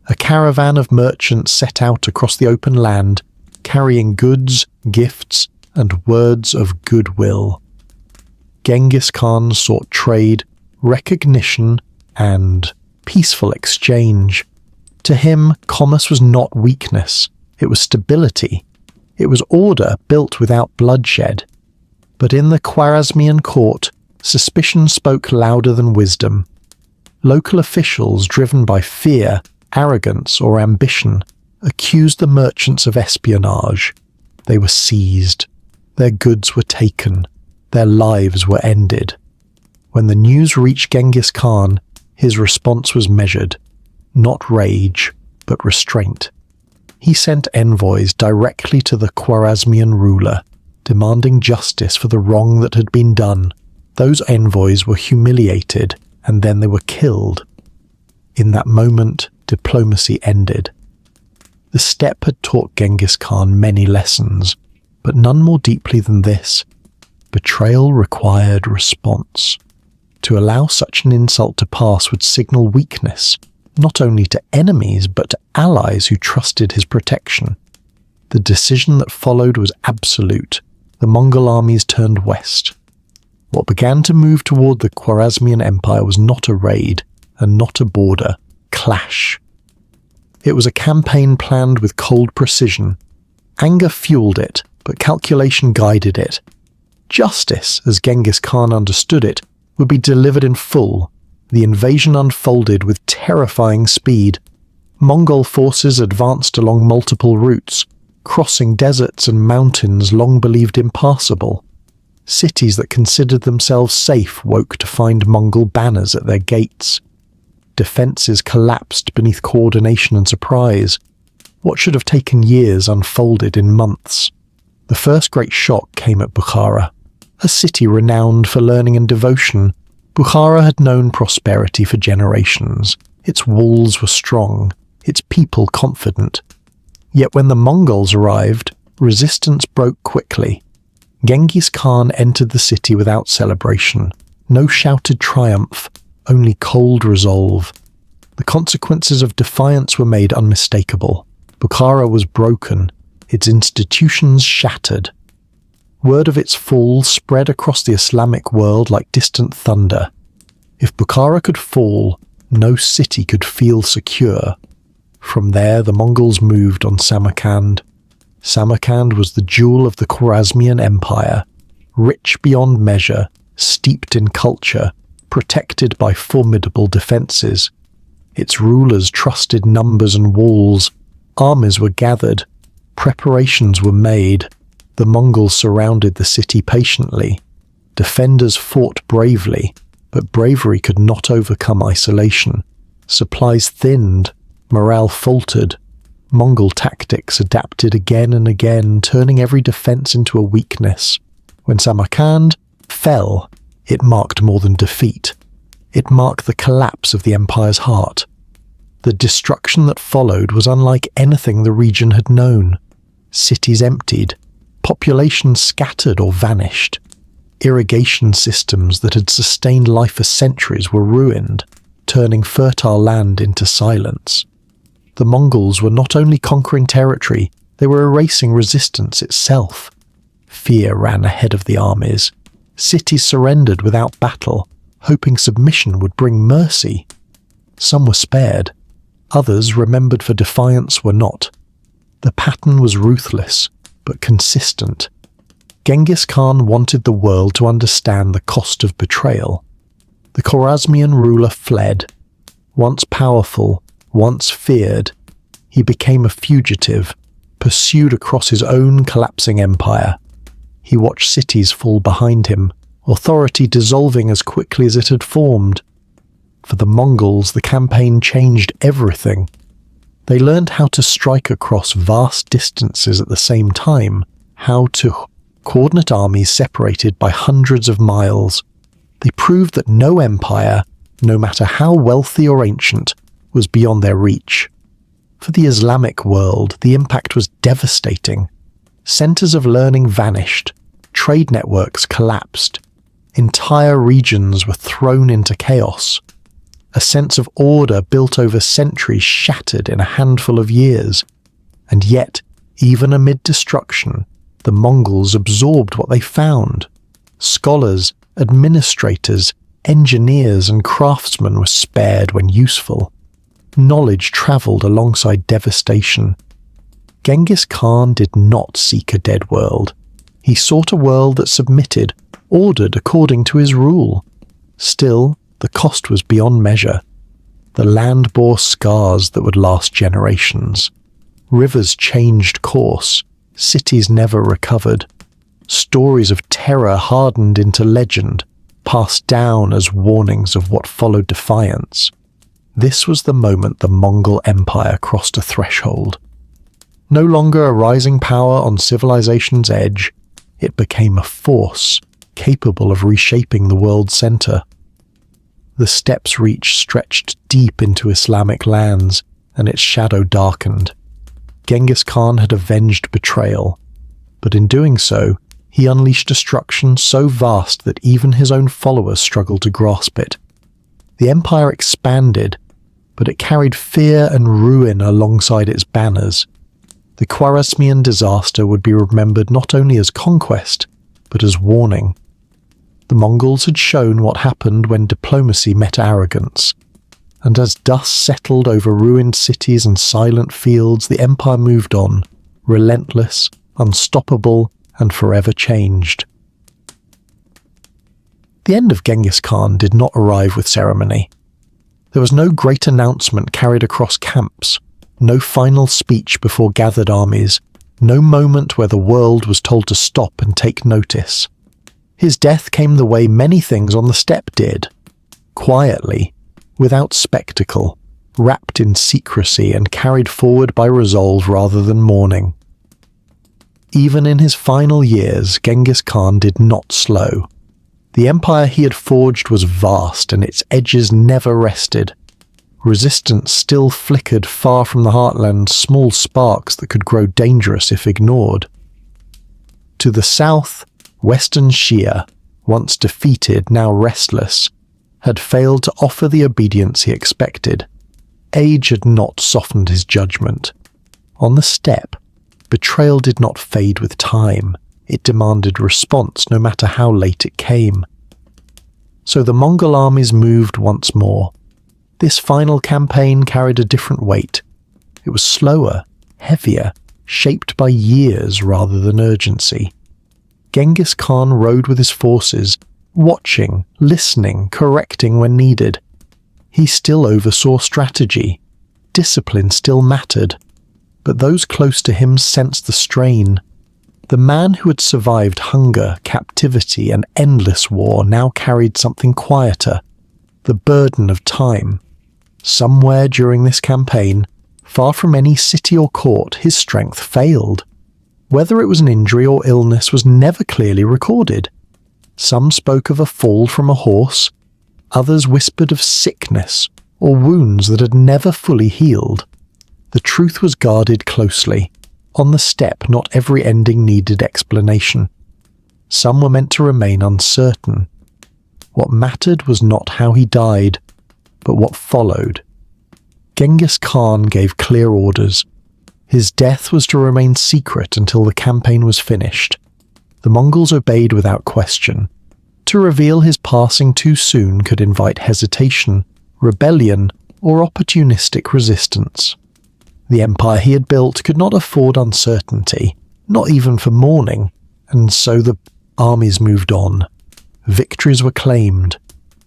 A caravan of merchants set out across the open land, carrying goods, gifts, and words of goodwill. Genghis Khan sought trade, recognition, and peaceful exchange. To him, commerce was not weakness, it was stability. It was order built without bloodshed. But in the Khwarazmian court, suspicion spoke louder than wisdom. Local officials, driven by fear, arrogance, or ambition, accused the merchants of espionage. They were seized. Their goods were taken. Their lives were ended. When the news reached Genghis Khan, his response was measured. Not rage, but restraint. He sent envoys directly to the Khwarazmian ruler, demanding justice for the wrong that had been done. Those envoys were humiliated, and then they were killed. In that moment, diplomacy ended. The steppe had taught Genghis Khan many lessons, but none more deeply than this. Betrayal required response. To allow such an insult to pass would signal weakness, not only to enemies but to allies who trusted his protection. The decision that followed was absolute. The Mongol armies turned west. What began to move toward the Khwarazmian Empire was not a raid, and not a border, clash. It was a campaign planned with cold precision. Anger fueled it, but calculation guided it. Justice, as Genghis Khan understood it, would be delivered in full. The invasion unfolded with terrifying speed. Mongol forces advanced along multiple routes, crossing deserts and mountains long believed impassable. Cities that considered themselves safe woke to find Mongol banners at their gates. Defences collapsed beneath coordination and surprise. What should have taken years unfolded in months. The first great shock came at Bukhara, a city renowned for learning and devotion. Bukhara had known prosperity for generations. Its walls were strong, its people confident. Yet when the Mongols arrived, resistance broke quickly. Genghis Khan entered the city without celebration. No shouted triumph, only cold resolve. The consequences of defiance were made unmistakable. Bukhara was broken, its institutions shattered. Word of its fall spread across the Islamic world like distant thunder. If Bukhara could fall, no city could feel secure. From there, the Mongols moved on Samarkand. Samarkand was the jewel of the Khwarazmian Empire, rich beyond measure, steeped in culture, protected by formidable defences. Its rulers trusted numbers and walls. Armies were gathered. Preparations were made. The Mongols surrounded the city patiently. Defenders fought bravely, but bravery could not overcome isolation. Supplies thinned. Morale faltered. Mongol tactics adapted again and again, turning every defense into a weakness. When Samarkand fell, it marked more than defeat. It marked the collapse of the empire's heart. The destruction that followed was unlike anything the region had known. Cities emptied, populations scattered or vanished. Irrigation systems that had sustained life for centuries were ruined, turning fertile land into silence. The Mongols were not only conquering territory, they were erasing resistance itself. Fear ran ahead of the armies. Cities surrendered without battle, hoping submission would bring mercy. Some were spared. Others, remembered for defiance, were not. The pattern was ruthless, but consistent. Genghis Khan wanted the world to understand the cost of betrayal. The Khwarazmian ruler fled. Once powerful, once feared, he became a fugitive, pursued across his own collapsing empire. He watched cities fall behind him, authority dissolving as quickly as it had formed. For the Mongols, the campaign changed everything. They learned how to strike across vast distances at the same time, how to coordinate armies separated by hundreds of miles. They proved that no empire, no matter how wealthy or ancient, was beyond their reach. For the Islamic world, the impact was devastating. Centers of learning vanished, trade networks collapsed, entire regions were thrown into chaos. A sense of order built over centuries shattered in a handful of years. And yet, even amid destruction, the Mongols absorbed what they found. Scholars, administrators, engineers and craftsmen were spared when useful. Knowledge travelled alongside devastation. Genghis Khan did not seek a dead world. He sought a world that submitted, ordered according to his rule. Still, the cost was beyond measure. The land bore scars that would last generations. Rivers changed course. Cities never recovered. Stories of terror hardened into legend, passed down as warnings of what followed defiance. This was the moment the Mongol Empire crossed a threshold. No longer a rising power on civilization's edge, it became a force capable of reshaping the world's center. The steppe's reach stretched deep into Islamic lands, and its shadow darkened. Genghis Khan had avenged betrayal, but in doing so, he unleashed destruction so vast that even his own followers struggled to grasp it. The empire expanded, but it carried fear and ruin alongside its banners. The Khwarazmian Disaster would be remembered not only as conquest, but as warning. The Mongols had shown what happened when diplomacy met arrogance, and as dust settled over ruined cities and silent fields, the empire moved on, relentless, unstoppable, and forever changed. The end of Genghis Khan did not arrive with ceremony. There was no great announcement carried across camps, no final speech before gathered armies, no moment where the world was told to stop and take notice. His death came the way many things on the steppe did, quietly, without spectacle, wrapped in secrecy and carried forward by resolve rather than mourning. Even in his final years, Genghis Khan did not slow. The empire he had forged was vast and its edges never rested. Resistance still flickered far from the heartland, small sparks that could grow dangerous if ignored. To the south, Western Shia, once defeated, now restless, had failed to offer the obedience he expected. Age had not softened his judgment. On the steppe, betrayal did not fade with time. It demanded response no matter how late it came. So the Mongol armies moved once more. This final campaign carried a different weight. It was slower, heavier, shaped by years rather than urgency. Genghis Khan rode with his forces, watching, listening, correcting when needed. He still oversaw strategy. Discipline still mattered. But those close to him sensed the strain. The man who had survived hunger, captivity, and endless war now carried something quieter, the burden of time. Somewhere during this campaign, Far from any city or court, his strength failed. Whether it was an injury or illness was never clearly recorded. Some spoke of a fall from a horse, others whispered of sickness or wounds that had never fully healed. The truth was guarded closely. On the steppe, not every ending needed explanation. Some were meant to remain uncertain. What mattered was not how he died, but what followed. Genghis Khan gave clear orders. His death was to remain secret until the campaign was finished. The Mongols obeyed without question. To reveal his passing too soon could invite hesitation, rebellion, or opportunistic resistance. The empire he had built could not afford uncertainty, not even for mourning, and so the armies moved on. Victories were claimed.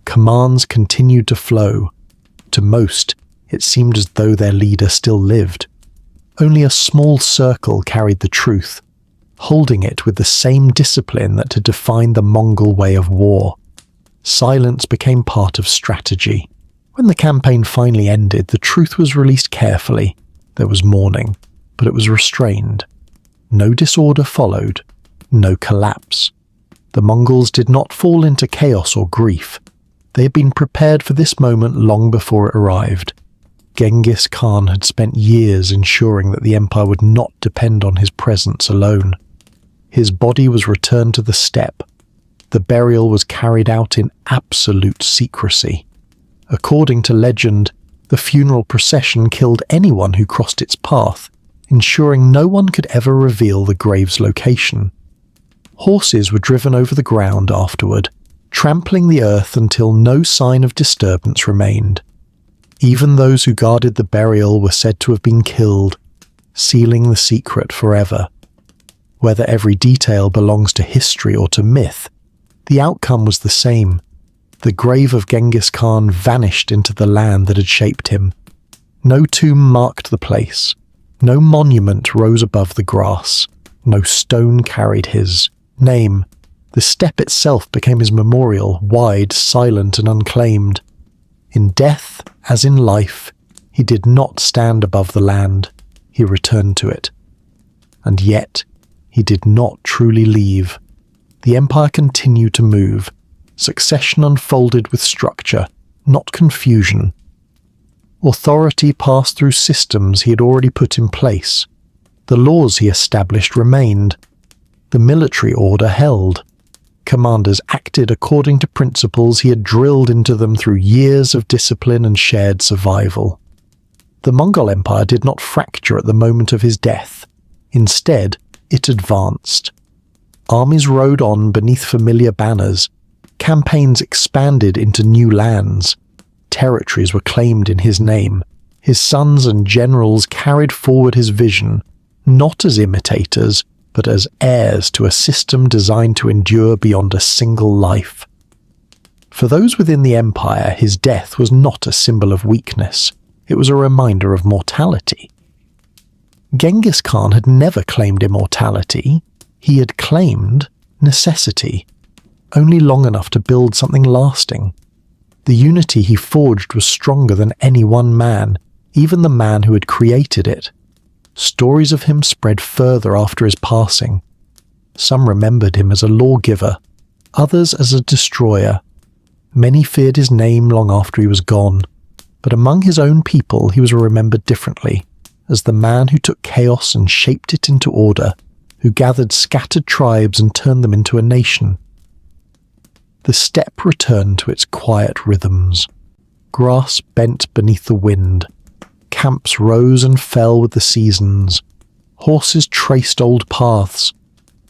Commands continued to flow. To most, it seemed as though their leader still lived. Only a small circle carried the truth, holding it with the same discipline that had defined the Mongol way of war. Silence became part of strategy. When the campaign finally ended, the truth was released carefully. There was mourning, but it was restrained. No disorder followed, no collapse. The Mongols did not fall into chaos or grief. They had been prepared for this moment long before it arrived. Genghis Khan had spent years ensuring that the empire would not depend on his presence alone. His body was returned to the steppe. The burial was carried out in absolute secrecy. According to legend, the funeral procession killed anyone who crossed its path, ensuring no one could ever reveal the grave's location. Horses were driven over the ground afterward, trampling the earth until no sign of disturbance remained. Even those who guarded the burial were said to have been killed, sealing the secret forever. Whether every detail belongs to history or to myth, the outcome was the same. The grave of Genghis Khan vanished into the land that had shaped him. No tomb marked the place. No monument rose above the grass. No stone carried his name. The steppe itself became his memorial, wide, silent, and unclaimed. In death, as in life, he did not stand above the land. He returned to it. And yet, he did not truly leave. The empire continued to move. Succession unfolded with structure, not confusion. Authority passed through systems he had already put in place. The laws he established remained. The military order held. Commanders acted according to principles he had drilled into them through years of discipline and shared survival. The Mongol Empire did not fracture at the moment of his death. Instead, it advanced. Armies rode on beneath familiar banners. Campaigns expanded into new lands. Territories were claimed in his name. His sons and generals carried forward his vision, not as imitators, but as heirs to a system designed to endure beyond a single life. For those within the empire, his death was not a symbol of weakness. It was a reminder of mortality. Genghis Khan had never claimed immortality. He had claimed necessity, only long enough to build something lasting. The unity he forged was stronger than any one man, even the man who had created it. Stories of him spread further after his passing. Some remembered him as a lawgiver, others as a destroyer. Many feared his name long after he was gone, but among his own people he was remembered differently, as the man who took chaos and shaped it into order, who gathered scattered tribes and turned them into a nation. The steppe returned to its quiet rhythms. Grass bent beneath the wind. Camps rose and fell with the seasons. Horses traced old paths.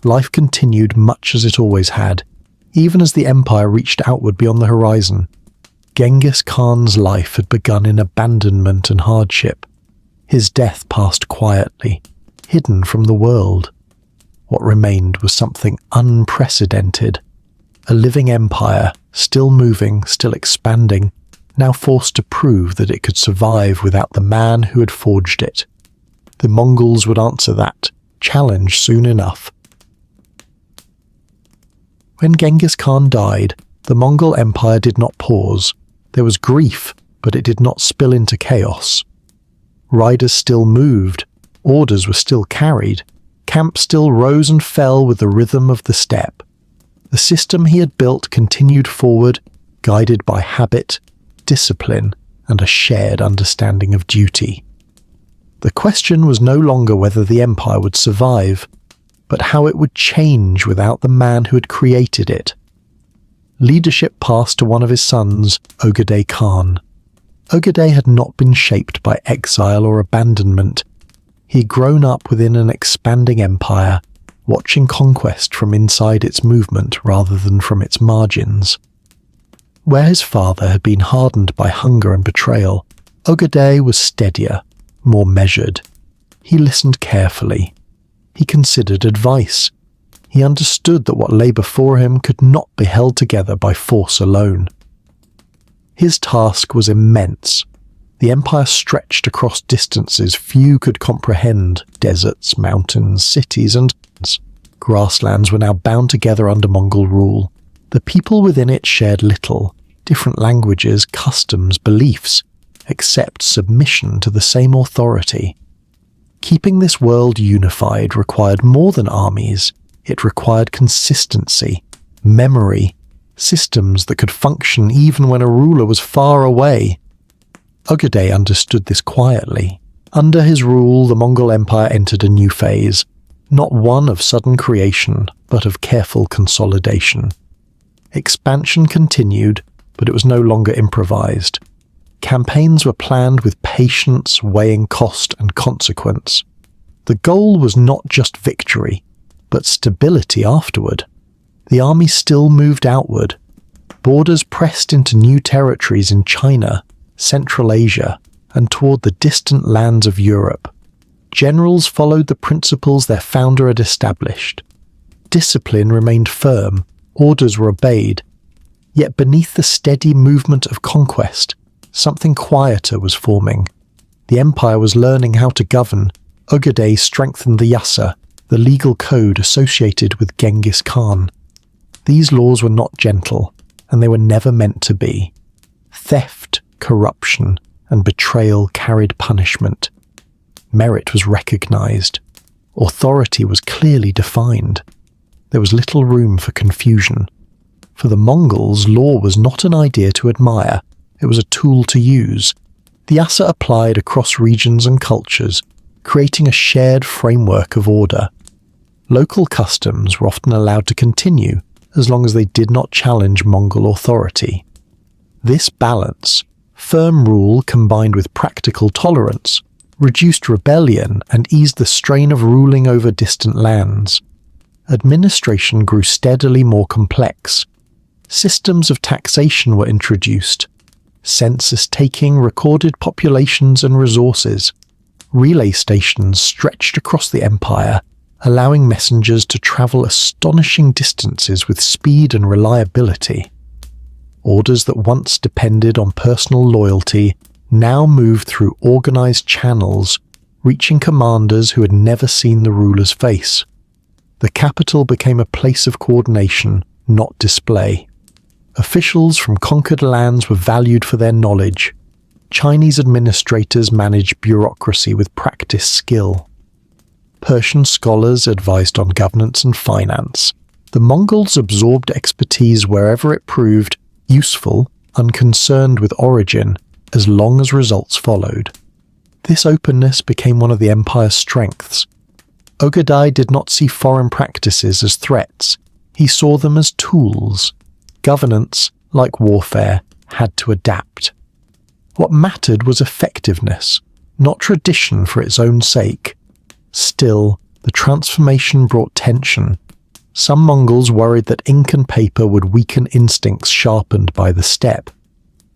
Life continued much as it always had, even as the empire reached outward beyond the horizon. Genghis Khan's life had begun in abandonment and hardship. His death passed quietly, hidden from the world. What remained was something unprecedented. A living empire, still moving, still expanding, now forced to prove that it could survive without the man who had forged it. The Mongols would answer that challenge soon enough. When Genghis Khan died, the Mongol Empire did not pause. There was grief, but it did not spill into chaos. Riders still moved, orders were still carried, camps still rose and fell with the rhythm of the steppe. The system he had built continued forward, guided by habit, discipline, and a shared understanding of duty. The question was no longer whether the empire would survive, but how it would change without the man who had created it. Leadership passed to one of his sons, Ogedei Khan. Ogedei had not been shaped by exile or abandonment. He had grown up within an expanding empire, watching conquest from inside its movement rather than from its margins. Where his father had been hardened by hunger and betrayal, Ogedei was steadier, more measured. He listened carefully. He considered advice. He understood that what lay before him could not be held together by force alone. His task was immense. The empire stretched across distances few could comprehend. Deserts, mountains, cities, and grasslands were now bound together under Mongol rule. The people within it shared little, different languages, customs, beliefs, except submission to the same authority. Keeping this world unified required more than armies. It required consistency, memory, systems that could function even when a ruler was far away. Ogedei understood this quietly. Under his rule, the Mongol Empire entered a new phase, not one of sudden creation, but of careful consolidation. Expansion continued, but it was no longer improvised. Campaigns were planned with patience, weighing cost and consequence. The goal was not just victory, but stability afterward. The army still moved outward. Borders pressed into new territories in China, Central Asia, and toward the distant lands of Europe. Generals followed the principles their founder had established. Discipline remained firm, orders were obeyed. Yet beneath the steady movement of conquest, something quieter was forming. The empire was learning how to govern. Ogedei strengthened the yasa, the legal code associated with Genghis Khan. These laws were not gentle, and they were never meant to be. Theft, corruption, and betrayal carried punishment. Merit was recognized. Authority was clearly defined. There was little room for confusion. For the Mongols, law was not an idea to admire, it was a tool to use. The yasa applied across regions and cultures, creating a shared framework of order. Local customs were often allowed to continue, as long as they did not challenge Mongol authority. This balance, firm rule combined with practical tolerance, reduced rebellion and eased the strain of ruling over distant lands. Administration grew steadily more complex. Systems of taxation were introduced. Census taking recorded populations and resources. Relay stations stretched across the empire, allowing messengers to travel astonishing distances with speed and reliability. Orders that once depended on personal loyalty now moved through organized channels, reaching commanders who had never seen the ruler's face. The capital became a place of coordination, not display. Officials from conquered lands were valued for their knowledge. Chinese administrators managed bureaucracy with practiced skill. Persian scholars advised on governance and finance. The Mongols absorbed expertise wherever it proved useful, unconcerned with origin, as long as results followed. This openness became one of the empire's strengths. Ogedei did not see foreign practices as threats. He saw them as tools. Governance, like warfare, had to adapt. What mattered was effectiveness, not tradition for its own sake. Still, the transformation brought tension. Some Mongols worried that ink and paper would weaken instincts sharpened by the steppe.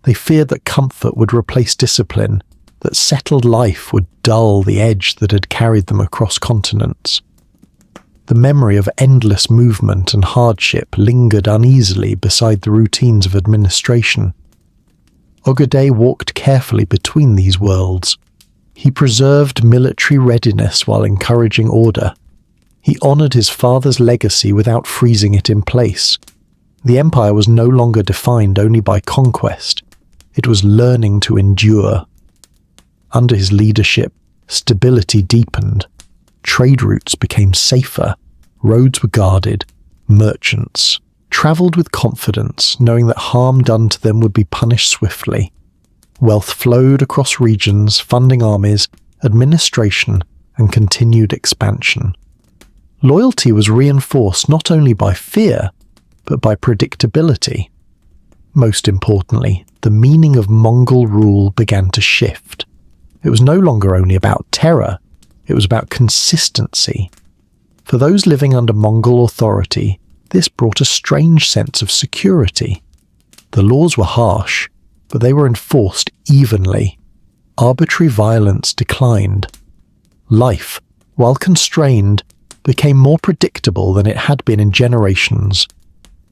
They feared that comfort would replace discipline, that settled life would dull the edge that had carried them across continents. The memory of endless movement and hardship lingered uneasily beside the routines of administration. Ogedei walked carefully between these worlds. He preserved military readiness while encouraging order. He honored his father's legacy without freezing it in place. The empire was no longer defined only by conquest. It was learning to endure. Under his leadership, stability deepened. Trade routes became safer, roads were guarded, merchants travelled with confidence, knowing that harm done to them would be punished swiftly. Wealth flowed across regions, funding armies, administration, and continued expansion. Loyalty was reinforced not only by fear, but by predictability. Most importantly, the meaning of Mongol rule began to shift. It was no longer only about terror, it was about consistency. For those living under Mongol authority, this brought a strange sense of security. The laws were harsh, but they were enforced evenly. Arbitrary violence declined. Life, while constrained, became more predictable than it had been in generations.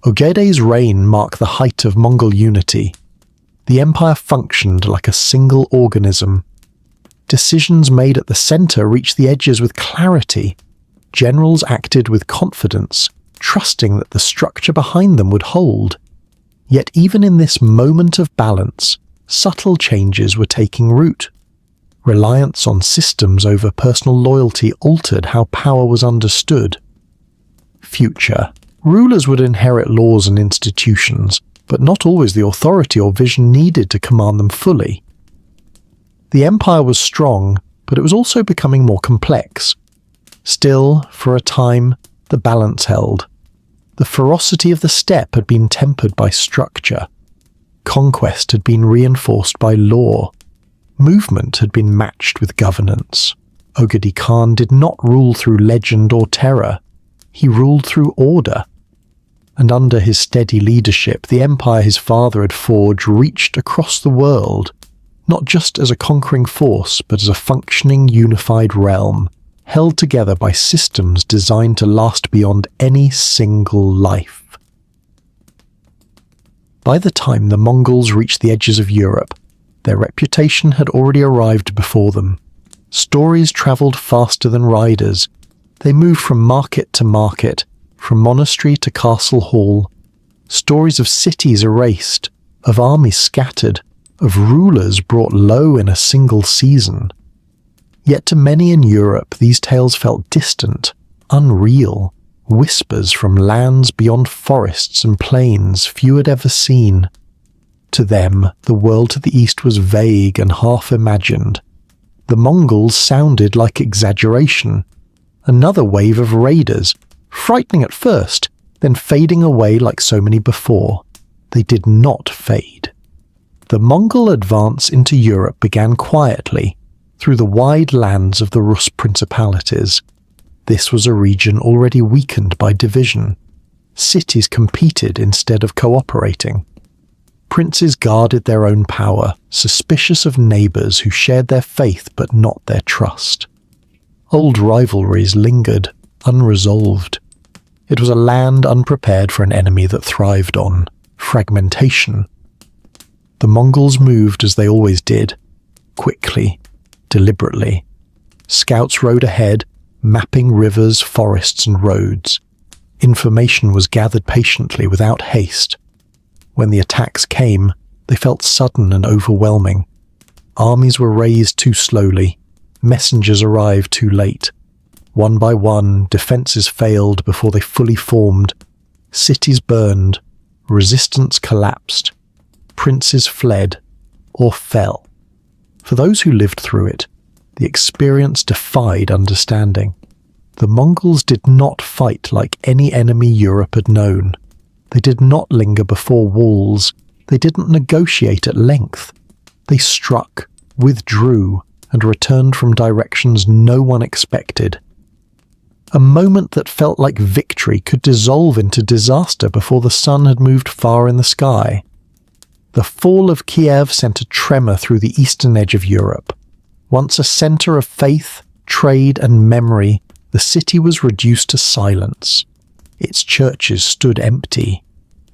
Ogedei's reign marked the height of Mongol unity. The empire functioned like a single organism. Decisions made at the center reached the edges with clarity. Generals acted with confidence, trusting that the structure behind them would hold. Yet even in this moment of balance, subtle changes were taking root. Reliance on systems over personal loyalty altered how power was understood. Future. Rulers would inherit laws and institutions, but not always the authority or vision needed to command them fully. The empire was strong, but it was also becoming more complex. Still, for a time, the balance held. The ferocity of the steppe had been tempered by structure. Conquest had been reinforced by law. Movement had been matched with governance. Ogedei Khan did not rule through legend or terror. He ruled through order. And under his steady leadership, the empire his father had forged reached across the world, not just as a conquering force, but as a functioning, unified realm, held together by systems designed to last beyond any single life. By the time the Mongols reached the edges of Europe, their reputation had already arrived before them. Stories travelled faster than riders. They moved from market to market, from monastery to castle hall. Stories of cities erased, of armies scattered, of rulers brought low in a single season. Yet to many in Europe, these tales felt distant, unreal, whispers from lands beyond forests and plains few had ever seen. To them, the world to the east was vague and half-imagined. The Mongols sounded like exaggeration. Another wave of raiders, frightening at first, then fading away like so many before. They did not fade. The Mongol advance into Europe began quietly, through the wide lands of the Rus principalities. This was a region already weakened by division. Cities competed instead of cooperating. Princes guarded their own power, suspicious of neighbours who shared their faith but not their trust. Old rivalries lingered, unresolved. It was a land unprepared for an enemy that thrived on fragmentation. The Mongols moved as they always did, quickly, deliberately. Scouts rode ahead, mapping rivers, forests, and roads. Information was gathered patiently without haste. When the attacks came, they felt sudden and overwhelming. Armies were raised too slowly. Messengers arrived too late. One by one, defences failed before they fully formed. Cities burned. Resistance collapsed. Princes fled, or fell. For those who lived through it, the experience defied understanding. The Mongols did not fight like any enemy Europe had known. They did not linger before walls. They didn't negotiate at length. They struck, withdrew, and returned from directions no one expected. A moment that felt like victory could dissolve into disaster before the sun had moved far in the sky. The fall of Kiev sent a tremor through the eastern edge of Europe. Once a centre of faith, trade, and memory, the city was reduced to silence. Its churches stood empty.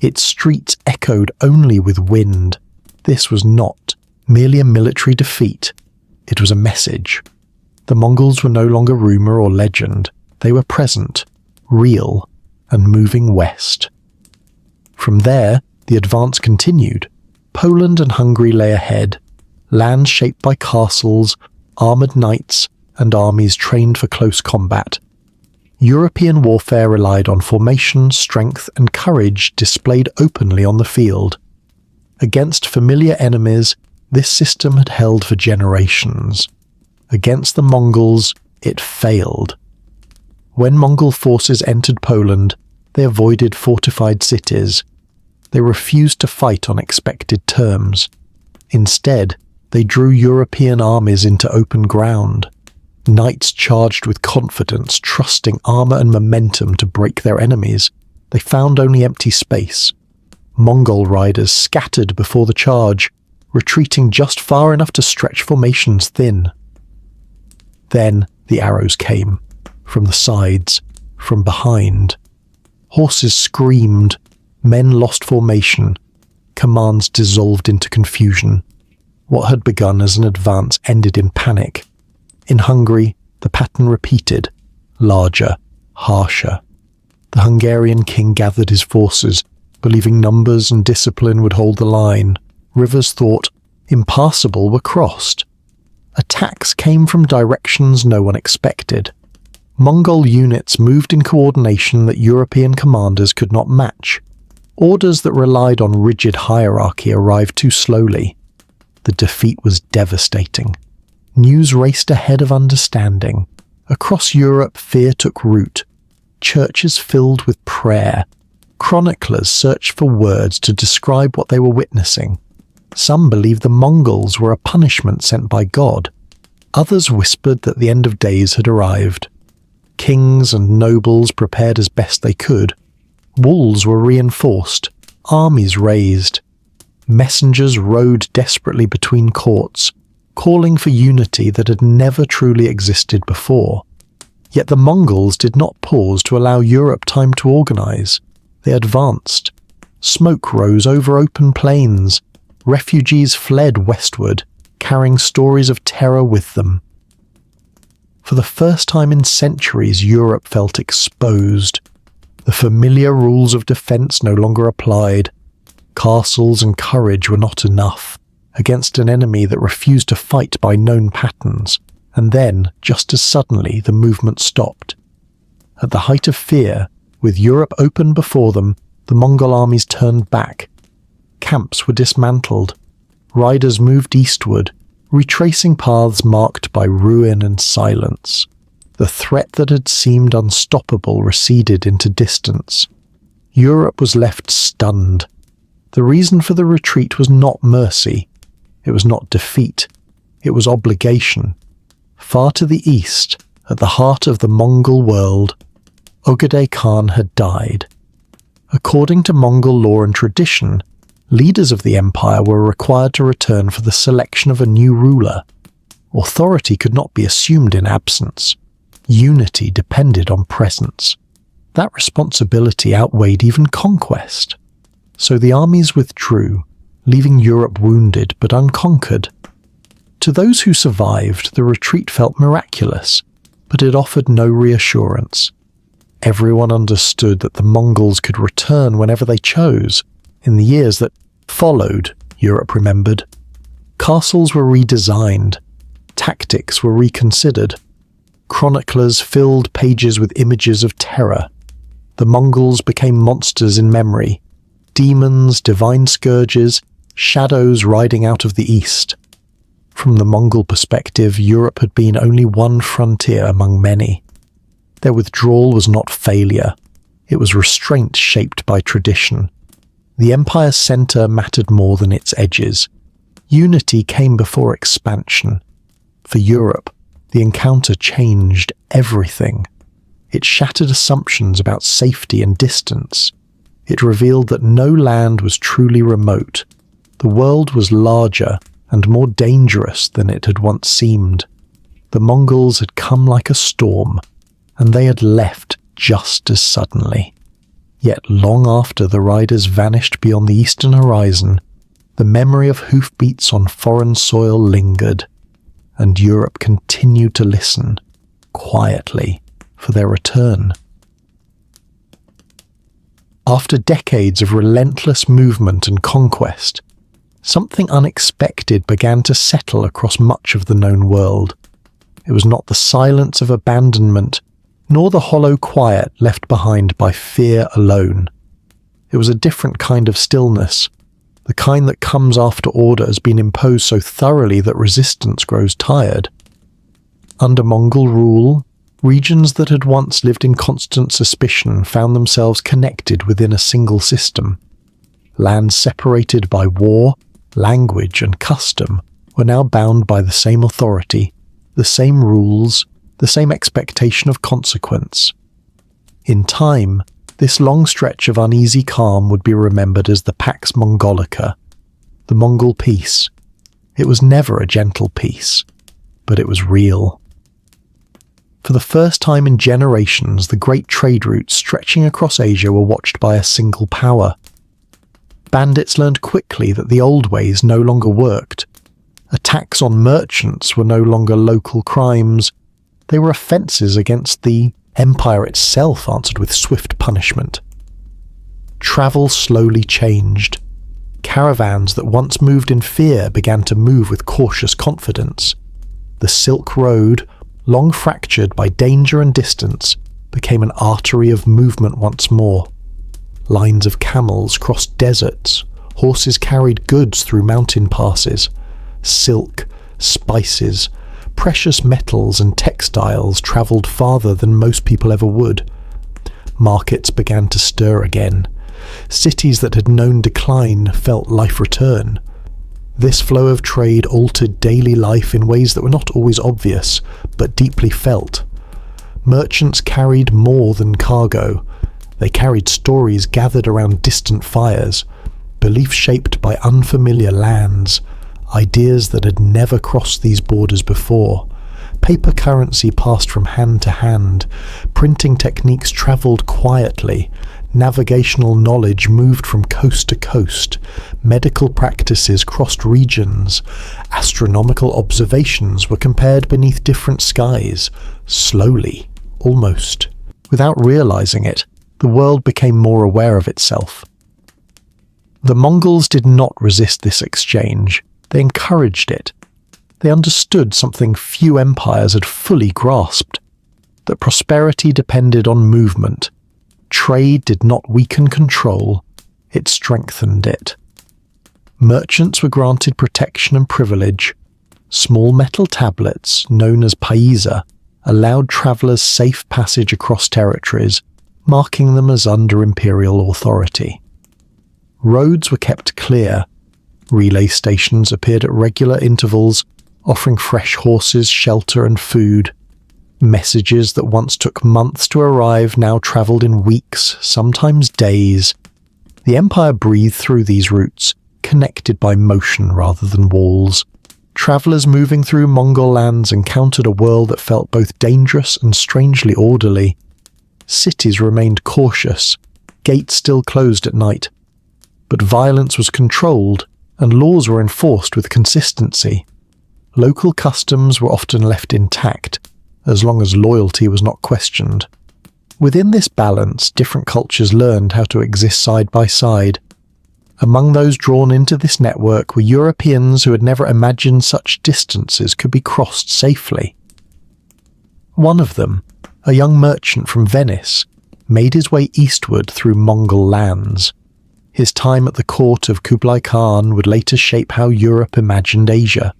Its streets echoed only with wind. This was not merely a military defeat. It was a message. The Mongols were no longer rumour or legend. They were present, real, and moving west. From there, the advance continued. Poland and Hungary lay ahead. lands shaped by castles, armoured knights, and armies trained for close combat. European warfare relied on formation, strength, and courage displayed openly on the field. Against familiar enemies, this system had held for generations. Against the Mongols, it failed. When Mongol forces entered Poland, they avoided fortified cities. They refused to fight on expected terms. Instead, they drew European armies into open ground. Knights charged with confidence, trusting armour and momentum to break their enemies. They found only empty space. Mongol riders scattered before the charge, retreating just far enough to stretch formations thin. Then the arrows came, from the sides, from behind. Horses screamed, men lost formation, commands dissolved into confusion. What had begun as an advance ended in panic. In Hungary, the pattern repeated, larger, harsher. The Hungarian king gathered his forces, believing numbers and discipline would hold the line. Rivers thought impassable were crossed. Attacks came from directions no one expected. Mongol units moved in coordination that European commanders could not match. Orders that relied on rigid hierarchy arrived too slowly. The defeat was devastating. News raced ahead of understanding. Across Europe, fear took root. Churches filled with prayer. Chroniclers searched for words to describe what they were witnessing. Some believed the Mongols were a punishment sent by God. Others whispered that the end of days had arrived. Kings and nobles prepared as best they could. Walls were reinforced, armies raised. Messengers rode desperately between courts, calling for unity that had never truly existed before. Yet the Mongols did not pause to allow Europe time to organize. They advanced. Smoke rose over open plains. Refugees fled westward, carrying stories of terror with them. For the first time in centuries, Europe felt exposed. The familiar rules of defense no longer applied. Castles and courage were not enough against an enemy that refused to fight by known patterns. And then, just as suddenly, the movement stopped. At the height of fear, with Europe open before them, the Mongol armies turned back. Camps were dismantled. Riders moved eastward, retracing paths marked by ruin and silence. The threat that had seemed unstoppable receded into distance. Europe was left stunned. The reason for the retreat was not mercy. It was not defeat. It was obligation. Far to the east, at the heart of the Mongol world, Ogedei Khan had died. According to Mongol law and tradition, leaders of the empire were required to return for the selection of a new ruler. Authority could not be assumed in absence. Unity depended on presence. That responsibility outweighed even conquest. So the armies withdrew, leaving Europe wounded but unconquered. To those who survived, the retreat felt miraculous, but it offered no reassurance. Everyone understood that the Mongols could return whenever they chose. In the years that followed, Europe remembered, castles were redesigned, tactics were reconsidered. Chroniclers filled pages with images of terror. The Mongols became monsters in memory, demons, divine scourges, shadows riding out of the east. From the Mongol perspective, Europe had been only one frontier among many. Their withdrawal was not failure. It was restraint shaped by tradition. The empire's center mattered more than its edges. Unity came before expansion. For Europe, the encounter changed everything. It shattered assumptions about safety and distance. It revealed that no land was truly remote. The world was larger and more dangerous than it had once seemed. The Mongols had come like a storm, and they had left just as suddenly. Yet long after the riders vanished beyond the eastern horizon, the memory of hoofbeats on foreign soil lingered, and Europe continued to listen, quietly, for their return. After decades of relentless movement and conquest, something unexpected began to settle across much of the known world. It was not the silence of abandonment, nor the hollow quiet left behind by fear alone. It was a different kind of stillness, the kind that comes after order has been imposed so thoroughly that resistance grows tired. Under Mongol rule, regions that had once lived in constant suspicion found themselves connected within a single system. Lands separated by war, language, and custom were now bound by the same authority, the same rules, the same expectation of consequence. In time, this long stretch of uneasy calm would be remembered as the Pax Mongolica, the Mongol peace. It was never a gentle peace, but it was real. For the first time in generations, the great trade routes stretching across Asia were watched by a single power. Bandits learned quickly that the old ways no longer worked. Attacks on merchants were no longer local crimes. They were offences against the empire itself, answered with swift punishment. Travel slowly changed. Caravans that once moved in fear began to move with cautious confidence. The Silk Road, long fractured by danger and distance, became an artery of movement once more. Lines of camels crossed deserts, horses carried goods through mountain passes. Silk, spices, precious metals and textiles travelled farther than most people ever would. Markets began to stir again. Cities that had known decline felt life return. This flow of trade altered daily life in ways that were not always obvious, but deeply felt. Merchants carried more than cargo. They carried stories gathered around distant fires, beliefs shaped by unfamiliar lands, ideas that had never crossed these borders before. Paper currency passed from hand to hand. Printing techniques travelled quietly. Navigational knowledge moved from coast to coast. Medical practices crossed regions. Astronomical observations were compared beneath different skies. Slowly, almost. Without realising it, the world became more aware of itself. The Mongols did not resist this exchange. They encouraged it. They understood something few empires had fully grasped, that prosperity depended on movement. Trade did not weaken control, it strengthened it. Merchants were granted protection and privilege. Small metal tablets, known as paisa, allowed travellers safe passage across territories, marking them as under imperial authority. Roads were kept clear. Relay stations appeared at regular intervals, offering fresh horses, shelter and food. Messages that once took months to arrive now travelled in weeks, sometimes days. The empire breathed through these routes, connected by motion rather than walls. Travellers moving through Mongol lands encountered a world that felt both dangerous and strangely orderly. Cities remained cautious, gates still closed at night. But violence was controlled, and laws were enforced with consistency. Local customs were often left intact, as long as loyalty was not questioned. Within this balance, different cultures learned how to exist side by side. Among those drawn into this network were Europeans who had never imagined such distances could be crossed safely. One of them, a young merchant from Venice, made his way eastward through Mongol lands. His time at the court of Kublai Khan would later shape how Europe imagined Asia.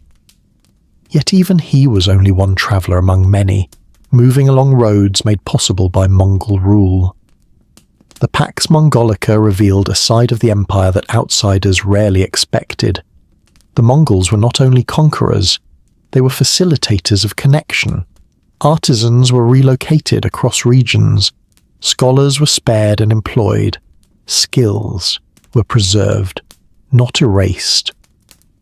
Yet even he was only one traveller among many, moving along roads made possible by Mongol rule. The Pax Mongolica revealed a side of the empire that outsiders rarely expected. The Mongols were not only conquerors, they were facilitators of connection. Artisans were relocated across regions. Scholars were spared and employed. Skills were preserved, not erased.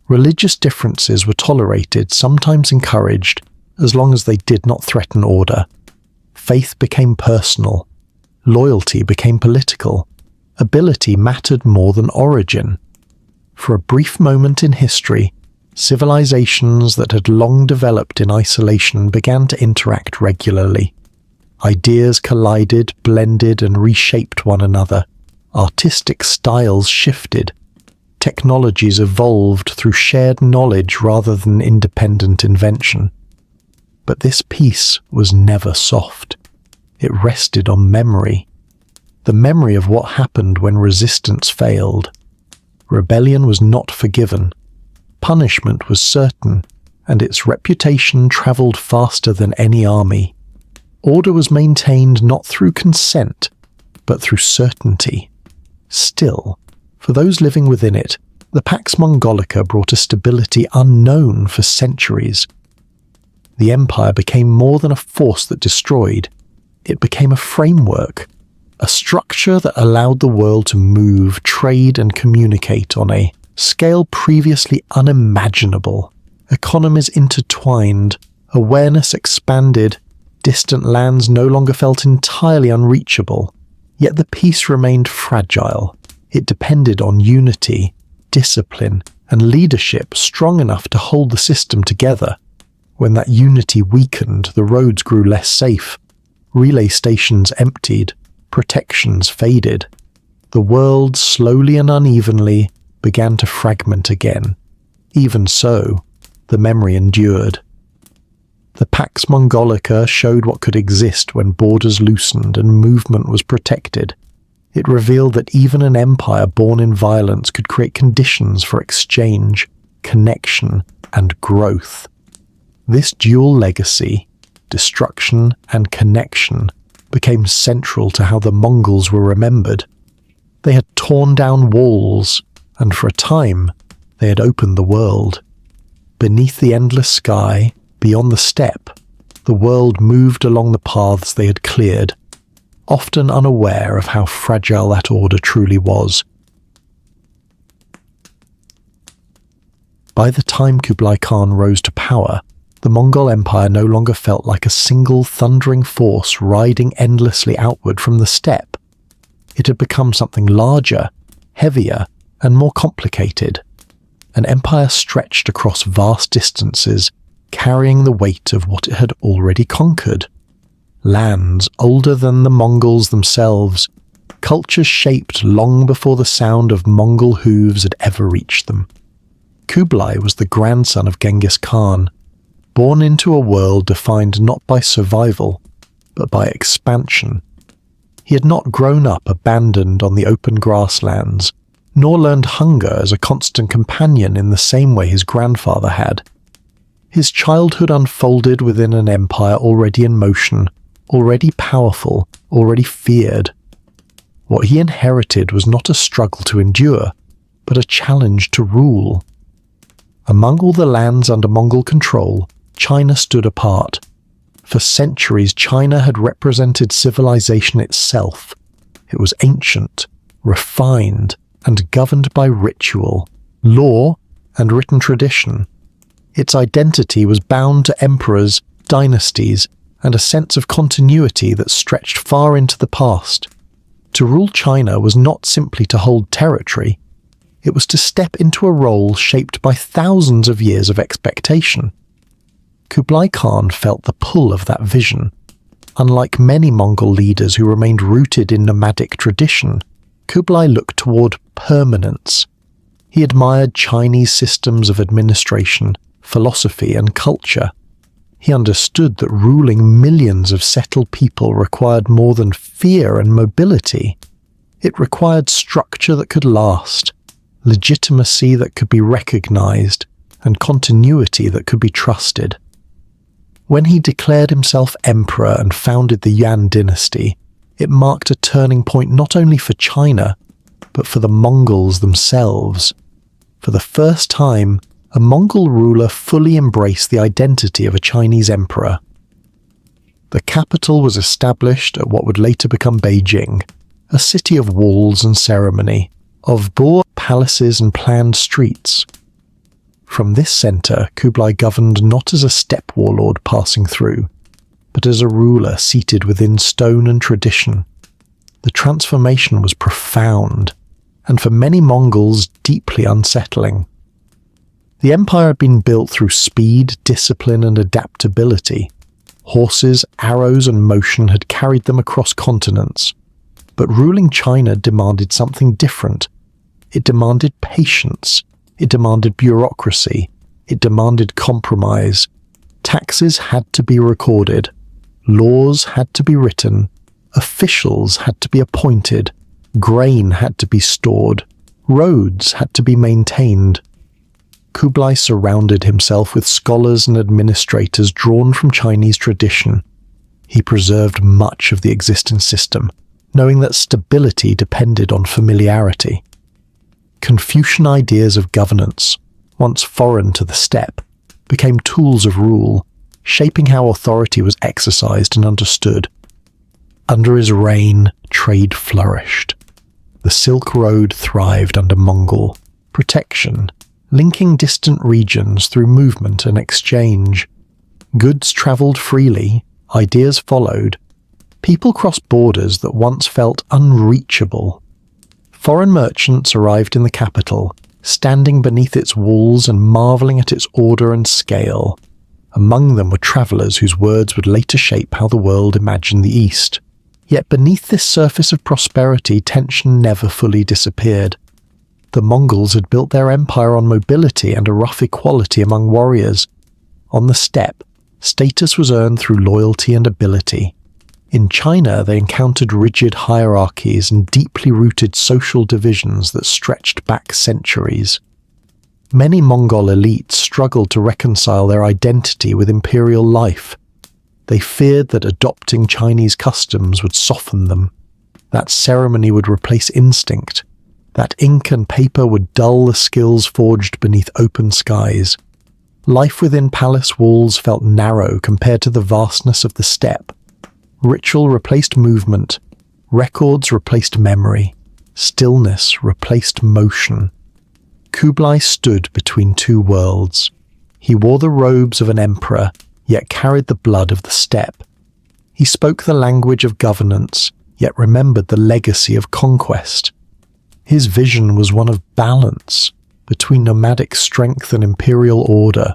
Religious differences were tolerated, sometimes encouraged, as long as they did not threaten order. Faith became personal. Loyalty became political. Ability mattered more than origin. For a brief moment in history, civilizations that had long developed in isolation began to interact regularly. Ideas collided, blended, and reshaped one another. Artistic styles shifted. technologies evolved through shared knowledge rather than independent invention. But this peace was never soft. It rested on memory. The memory of what happened when resistance failed. Rebellion was not forgiven. Punishment was certain, and its reputation travelled faster than any army. Order was maintained not through consent, but through certainty. Still, for those living within it, the Pax Mongolica brought a stability unknown for centuries. The empire became more than a force that destroyed. It became a framework, a structure that allowed the world to move, trade, and communicate on a scale previously unimaginable. Economies intertwined, awareness expanded, distant lands no longer felt entirely unreachable. Yet the peace remained fragile. It depended on unity, discipline, and leadership strong enough to hold the system together. When that unity weakened, the roads grew less safe. Relay stations emptied, protections faded. The world, slowly and unevenly, began to fragment again. Even so, the memory endured. The Pax Mongolica showed what could exist when borders loosened and movement was protected. It revealed that even an empire born in violence could create conditions for exchange, connection, and growth. This dual legacy, destruction and connection, became central to how the Mongols were remembered. They had torn down walls, and for a time, they had opened the world. Beneath the endless sky, beyond the steppe, the world moved along the paths they had cleared, often unaware of how fragile that order truly was. By the time Kublai Khan rose to power, the Mongol Empire no longer felt like a single thundering force riding endlessly outward from the steppe. It had become something larger, heavier, and more complicated. An empire stretched across vast distances, carrying the weight of what it had already conquered. Lands older than the Mongols themselves, cultures shaped long before the sound of Mongol hooves had ever reached them. Kublai was the grandson of Genghis Khan, born into a world defined not by survival, but by expansion. He had not grown up abandoned on the open grasslands, nor learned hunger as a constant companion in the same way his grandfather had. His childhood unfolded within an empire already in motion, already powerful, already feared. What he inherited was not a struggle to endure, but a challenge to rule. Among all the lands under Mongol control, China stood apart. For centuries, China had represented civilization itself. It was ancient, refined, and governed by ritual, law, and written tradition. Its identity was bound to emperors, dynasties, and a sense of continuity that stretched far into the past. To rule China was not simply to hold territory. It was to step into a role shaped by thousands of years of expectation. Kublai Khan felt the pull of that vision. Unlike many Mongol leaders who remained rooted in nomadic tradition, Kublai looked toward permanence. He admired Chinese systems of administration, philosophy, and culture. He understood that ruling millions of settled people required more than fear and mobility. It required structure that could last, legitimacy that could be recognized, and continuity that could be trusted. When he declared himself emperor and founded the Yuan dynasty, it marked a turning point not only for China, but for the Mongols themselves. For the first time, a Mongol ruler fully embraced the identity of a Chinese emperor. The capital was established at what would later become Beijing, a city of walls and ceremony, of boar palaces and planned streets. From this centre, Kublai governed not as a steppe warlord passing through, but as a ruler seated within stone and tradition. The transformation was profound, and for many Mongols deeply unsettling. The empire had been built through speed, discipline, and adaptability. Horses, arrows, and motion had carried them across continents. But ruling China demanded something different. It demanded patience. It demanded bureaucracy. It demanded compromise. Taxes had to be recorded. Laws had to be written. Officials had to be appointed. Grain had to be stored. Roads had to be maintained. Kublai surrounded himself with scholars and administrators drawn from Chinese tradition. He preserved much of the existing system, knowing that stability depended on familiarity. Confucian ideas of governance, once foreign to the steppe, became tools of rule, shaping how authority was exercised and understood. Under his reign, trade flourished. The Silk Road thrived under Mongol protection, linking distant regions through movement and exchange. Goods travelled freely, ideas followed. People crossed borders that once felt unreachable. Foreign merchants arrived in the capital, standing beneath its walls and marvelling at its order and scale. Among them were travellers whose words would later shape how the world imagined the East. Yet beneath this surface of prosperity, tension never fully disappeared. The Mongols had built their empire on mobility and a rough equality among warriors. On the steppe, status was earned through loyalty and ability. In China, they encountered rigid hierarchies and deeply rooted social divisions that stretched back centuries. Many Mongol elites struggled to reconcile their identity with imperial life. They feared that adopting Chinese customs would soften them, that ceremony would replace instinct, that ink and paper would dull the skills forged beneath open skies. Life within palace walls felt narrow compared to the vastness of the steppe. Ritual replaced movement, records replaced memory, stillness replaced motion. Kublai stood between two worlds. He wore the robes of an emperor, yet carried the blood of the steppe. He spoke the language of governance, yet remembered the legacy of conquest. His vision was one of balance between nomadic strength and imperial order,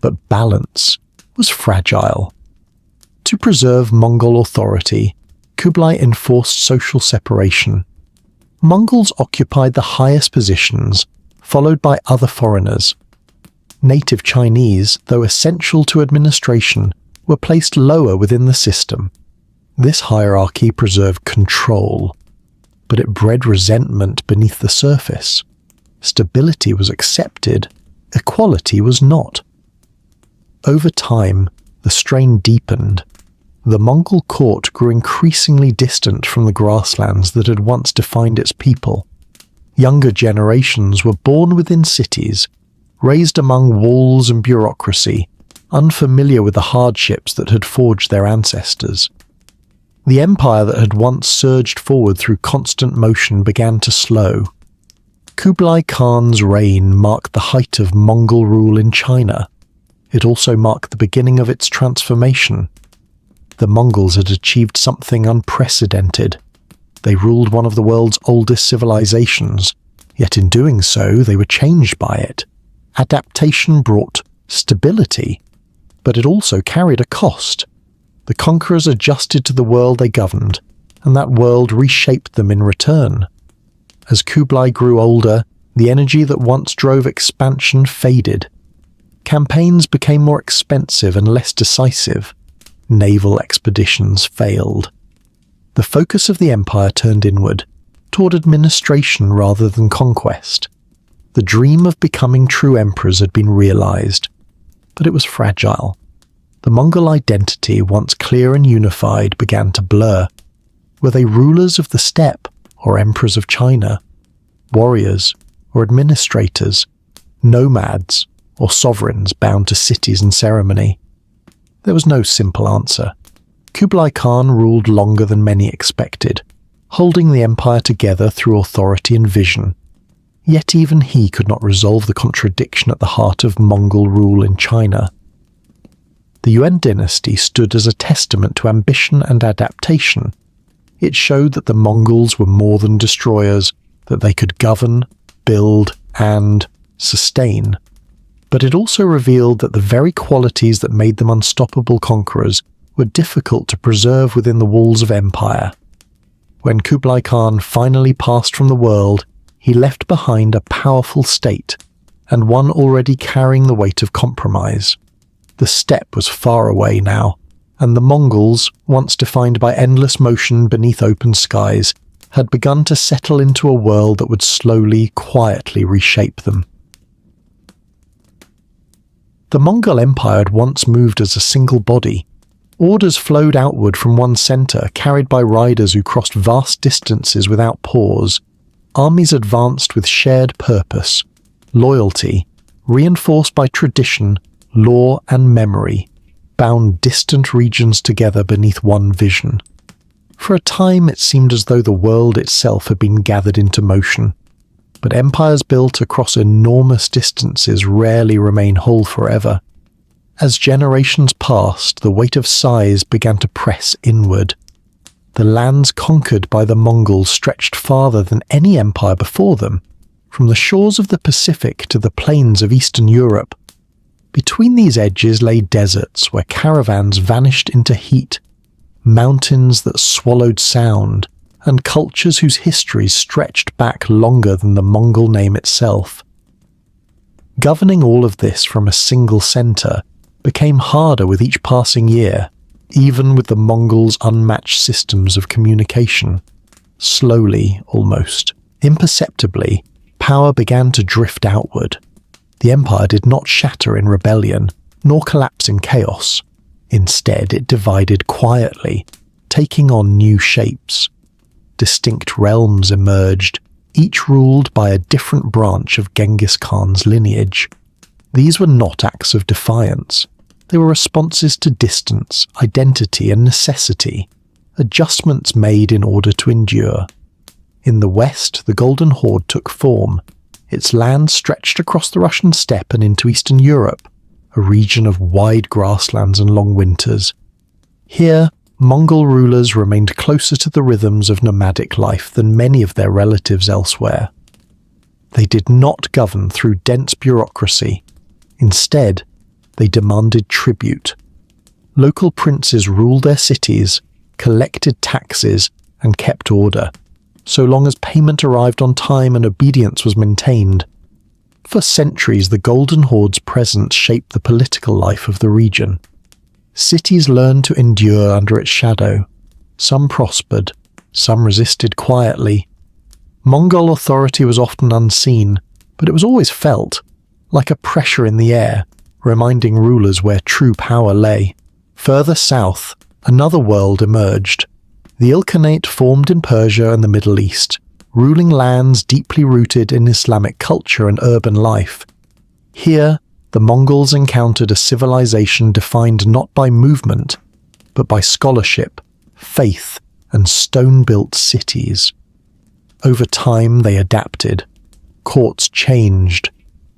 but balance was fragile. To preserve Mongol authority, Kublai enforced social separation. Mongols occupied the highest positions, followed by other foreigners. Native Chinese, though essential to administration, were placed lower within the system. This hierarchy preserved control, but it bred resentment beneath the surface. Stability was accepted, equality was not. Over time, the strain deepened. The Mongol court grew increasingly distant from the grasslands that had once defined its people. Younger generations were born within cities, raised among walls and bureaucracy, unfamiliar with the hardships that had forged their ancestors. The empire that had once surged forward through constant motion began to slow. Kublai Khan's reign marked the height of Mongol rule in China. It also marked the beginning of its transformation. The Mongols had achieved something unprecedented. They ruled one of the world's oldest civilizations, yet in doing so they were changed by it. Adaptation brought stability, but it also carried a cost. The conquerors adjusted to the world they governed, and that world reshaped them in return. As Kublai grew older, the energy that once drove expansion faded. Campaigns became more expensive and less decisive. Naval expeditions failed. The focus of the empire turned inward, toward administration rather than conquest. The dream of becoming true emperors had been realized, but it was fragile. The Mongol identity, once clear and unified, began to blur. Were they rulers of the steppe or emperors of China? Warriors or administrators? Nomads or sovereigns bound to cities and ceremony? There was no simple answer. Kublai Khan ruled longer than many expected, holding the empire together through authority and vision. Yet even he could not resolve the contradiction at the heart of Mongol rule in China. The Yuan dynasty stood as a testament to ambition and adaptation. It showed that the Mongols were more than destroyers, that they could govern, build, and sustain. But it also revealed that the very qualities that made them unstoppable conquerors were difficult to preserve within the walls of empire. When Kublai Khan finally passed from the world, he left behind a powerful state, and one already carrying the weight of compromise. The steppe was far away now, and the Mongols, once defined by endless motion beneath open skies, had begun to settle into a world that would slowly, quietly reshape them. The Mongol Empire had once moved as a single body. Orders flowed outward from one centre, carried by riders who crossed vast distances without pause. Armies advanced with shared purpose, loyalty, reinforced by tradition, law and memory, bound distant regions together beneath one vision. For a time it seemed as though the world itself had been gathered into motion. But empires built across enormous distances rarely remain whole forever. As generations passed, the weight of size began to press inward. The lands conquered by the Mongols stretched farther than any empire before them, from the shores of the Pacific to the plains of Eastern Europe. Between these edges lay deserts where caravans vanished into heat, mountains that swallowed sound, and cultures whose histories stretched back longer than the Mongol name itself. Governing all of this from a single centre became harder with each passing year, even with the Mongols' unmatched systems of communication. Slowly, almost imperceptibly, power began to drift outward. The empire did not shatter in rebellion, nor collapse in chaos. Instead, it divided quietly, taking on new shapes. Distinct realms emerged, each ruled by a different branch of Genghis Khan's lineage. These were not acts of defiance. They were responses to distance, identity, and necessity, adjustments made in order to endure. In the west, the Golden Horde took form. Its land stretched across the Russian steppe and into Eastern Europe, a region of wide grasslands and long winters. Here, Mongol rulers remained closer to the rhythms of nomadic life than many of their relatives elsewhere. They did not govern through dense bureaucracy. Instead, they demanded tribute. Local princes ruled their cities, collected taxes, and kept order, so long as payment arrived on time and obedience was maintained. For centuries, the Golden Horde's presence shaped the political life of the region. Cities learned to endure under its shadow. Some prospered, some resisted quietly. Mongol authority was often unseen, but it was always felt, like a pressure in the air, reminding rulers where true power lay. Further south, another world emerged. The Ilkhanate formed in Persia and the Middle East, ruling lands deeply rooted in Islamic culture and urban life. Here, the Mongols encountered a civilization defined not by movement, but by scholarship, faith, and stone-built cities. Over time, they adapted. Courts changed.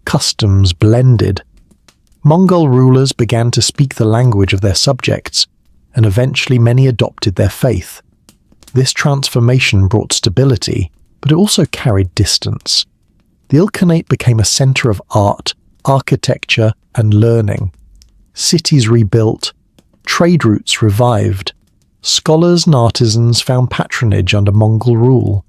Customs blended. Mongol rulers began to speak the language of their subjects, and eventually many adopted their faith. This transformation brought stability, but it also carried distance. The Ilkhanate became a center of art, architecture, and learning. Cities rebuilt, trade routes revived. Scholars and artisans found patronage under Mongol rule.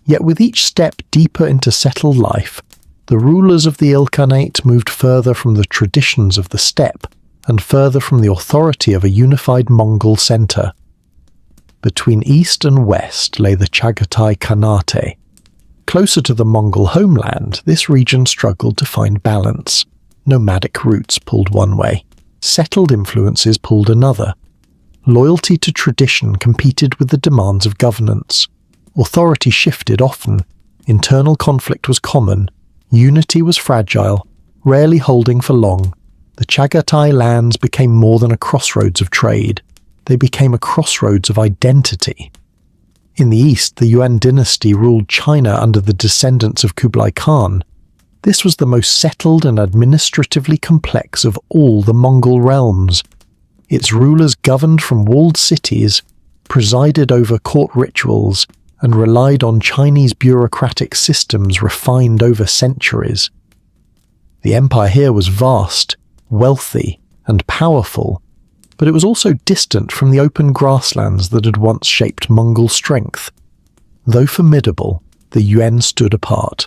Yet with each step deeper into settled life, the rulers of the Ilkhanate moved further from the traditions of the steppe and further from the authority of a unified Mongol center. Between east and west lay the Chagatai Khanate. Closer to the Mongol homeland, this region struggled to find balance. Nomadic roots pulled one way, settled influences pulled another. Loyalty to tradition competed with the demands of governance. Authority shifted often. Internal conflict was common. Unity was fragile, rarely holding for long. The Chagatai lands became more than a crossroads of trade. They became a crossroads of identity. In the east, the Yuan dynasty ruled China under the descendants of Kublai Khan. This was the most settled and administratively complex of all the Mongol realms. Its rulers governed from walled cities, presided over court rituals, and relied on Chinese bureaucratic systems refined over centuries. The empire here was vast, wealthy, and powerful, but it was also distant from the open grasslands that had once shaped Mongol strength. Though formidable, the Yuan stood apart.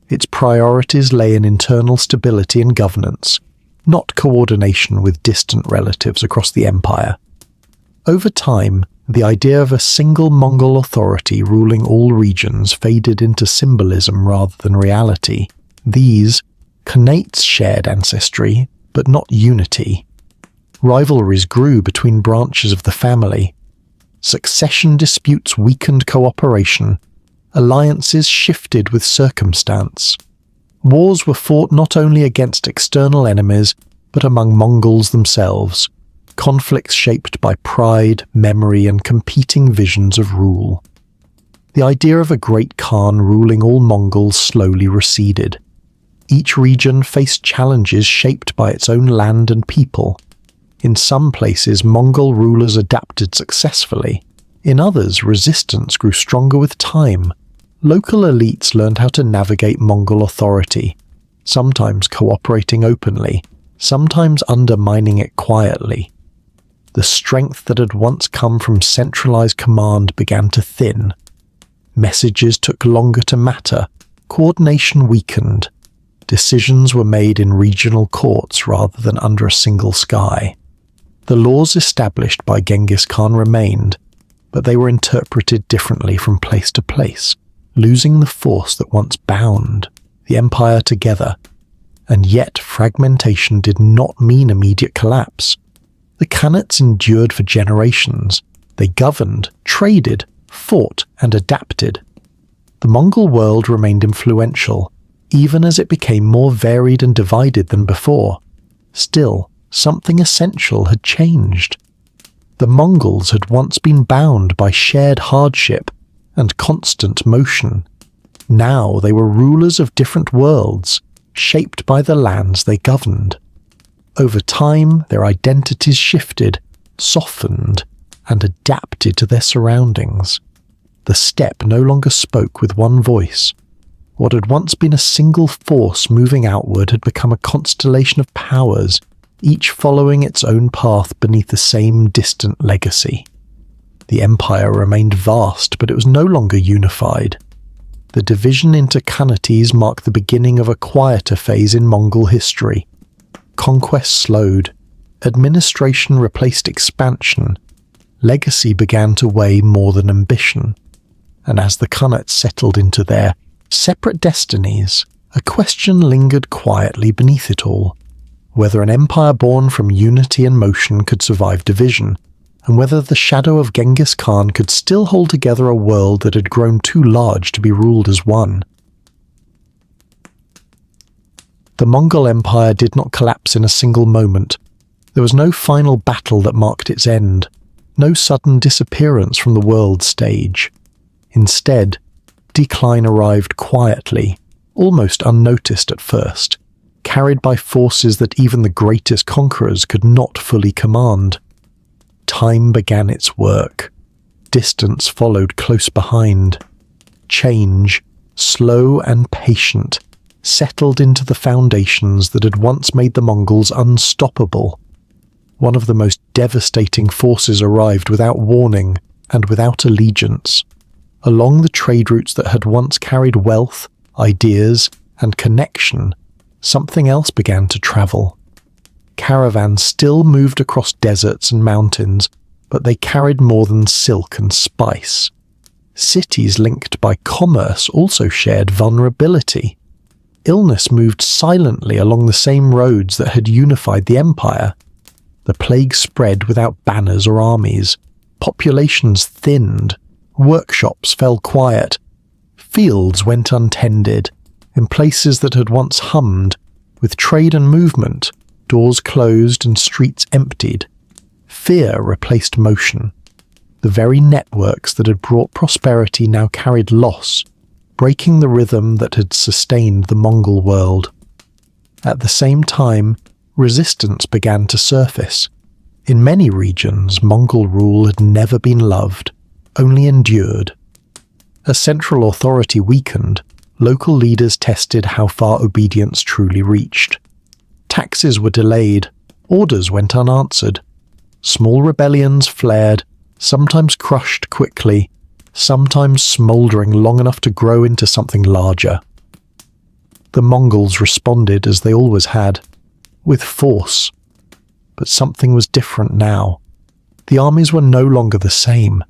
Its priorities lay in internal stability and governance, not coordination with distant relatives across the empire. Over time, the idea of a single Mongol authority ruling all regions faded into symbolism rather than reality. These Khanates shared ancestry, but not unity. Rivalries grew between branches of the family. Succession disputes weakened cooperation. Alliances shifted with circumstance. Wars were fought not only against external enemies, but among Mongols themselves, conflicts shaped by pride, memory, and competing visions of rule. The idea of a great Khan ruling all Mongols slowly receded. Each region faced challenges shaped by its own land and people. In some places, Mongol rulers adapted successfully. In others, resistance grew stronger with time. Local elites learned how to navigate Mongol authority, sometimes cooperating openly, sometimes undermining it quietly. The strength that had once come from centralized command began to thin. Messages took longer to matter, coordination weakened. Decisions were made in regional courts rather than under a single sky. The laws established by Genghis Khan remained, but they were interpreted differently from place to place, losing the force that once bound the empire together. And yet fragmentation did not mean immediate collapse. The Khanates endured for generations. They governed, traded, fought, and adapted. The Mongol world remained influential, even as it became more varied and divided than before. Still, something essential had changed. The Mongols had once been bound by shared hardship and constant motion. Now they were rulers of different worlds, shaped by the lands they governed. Over time, their identities shifted, softened, and adapted to their surroundings. The steppe no longer spoke with one voice. What had once been a single force moving outward had become a constellation of powers, each following its own path beneath the same distant legacy. The empire remained vast, but it was no longer unified. The division into Khanates marked the beginning of a quieter phase in Mongol history. Conquest slowed. Administration replaced expansion. Legacy began to weigh more than ambition. And as the Khanates settled into their separate destinies, a question lingered quietly beneath it all: whether an empire born from unity and motion could survive division, and whether the shadow of Genghis Khan could still hold together a world that had grown too large to be ruled as one. The Mongol Empire did not collapse in a single moment. There was no final battle that marked its end, no sudden disappearance from the world stage. Instead, decline arrived quietly, almost unnoticed at first, carried by forces that even the greatest conquerors could not fully command. Time began its work. Distance followed close behind. Change, slow and patient, settled into the foundations that had once made the Mongols unstoppable. One of the most devastating forces arrived without warning and without allegiance. Along the trade routes that had once carried wealth, ideas, and connection, something else began to travel. Caravans still moved across deserts and mountains, but they carried more than silk and spice. Cities linked by commerce also shared vulnerability. Illness moved silently along the same roads that had unified the empire. The plague spread without banners or armies. Populations thinned. Workshops fell quiet. Fields went untended. In places that had once hummed, with trade and movement, doors closed and streets emptied. Fear replaced motion. The very networks that had brought prosperity now carried loss, breaking the rhythm that had sustained the Mongol world. At the same time, resistance began to surface. In many regions, Mongol rule had never been loved, only endured. As central authority weakened, local leaders tested how far obedience truly reached. Taxes were delayed, orders went unanswered. Small rebellions flared, sometimes crushed quickly, sometimes smouldering long enough to grow into something larger. The Mongols responded as they always had, with force. But something was different now. The armies were no longer the same.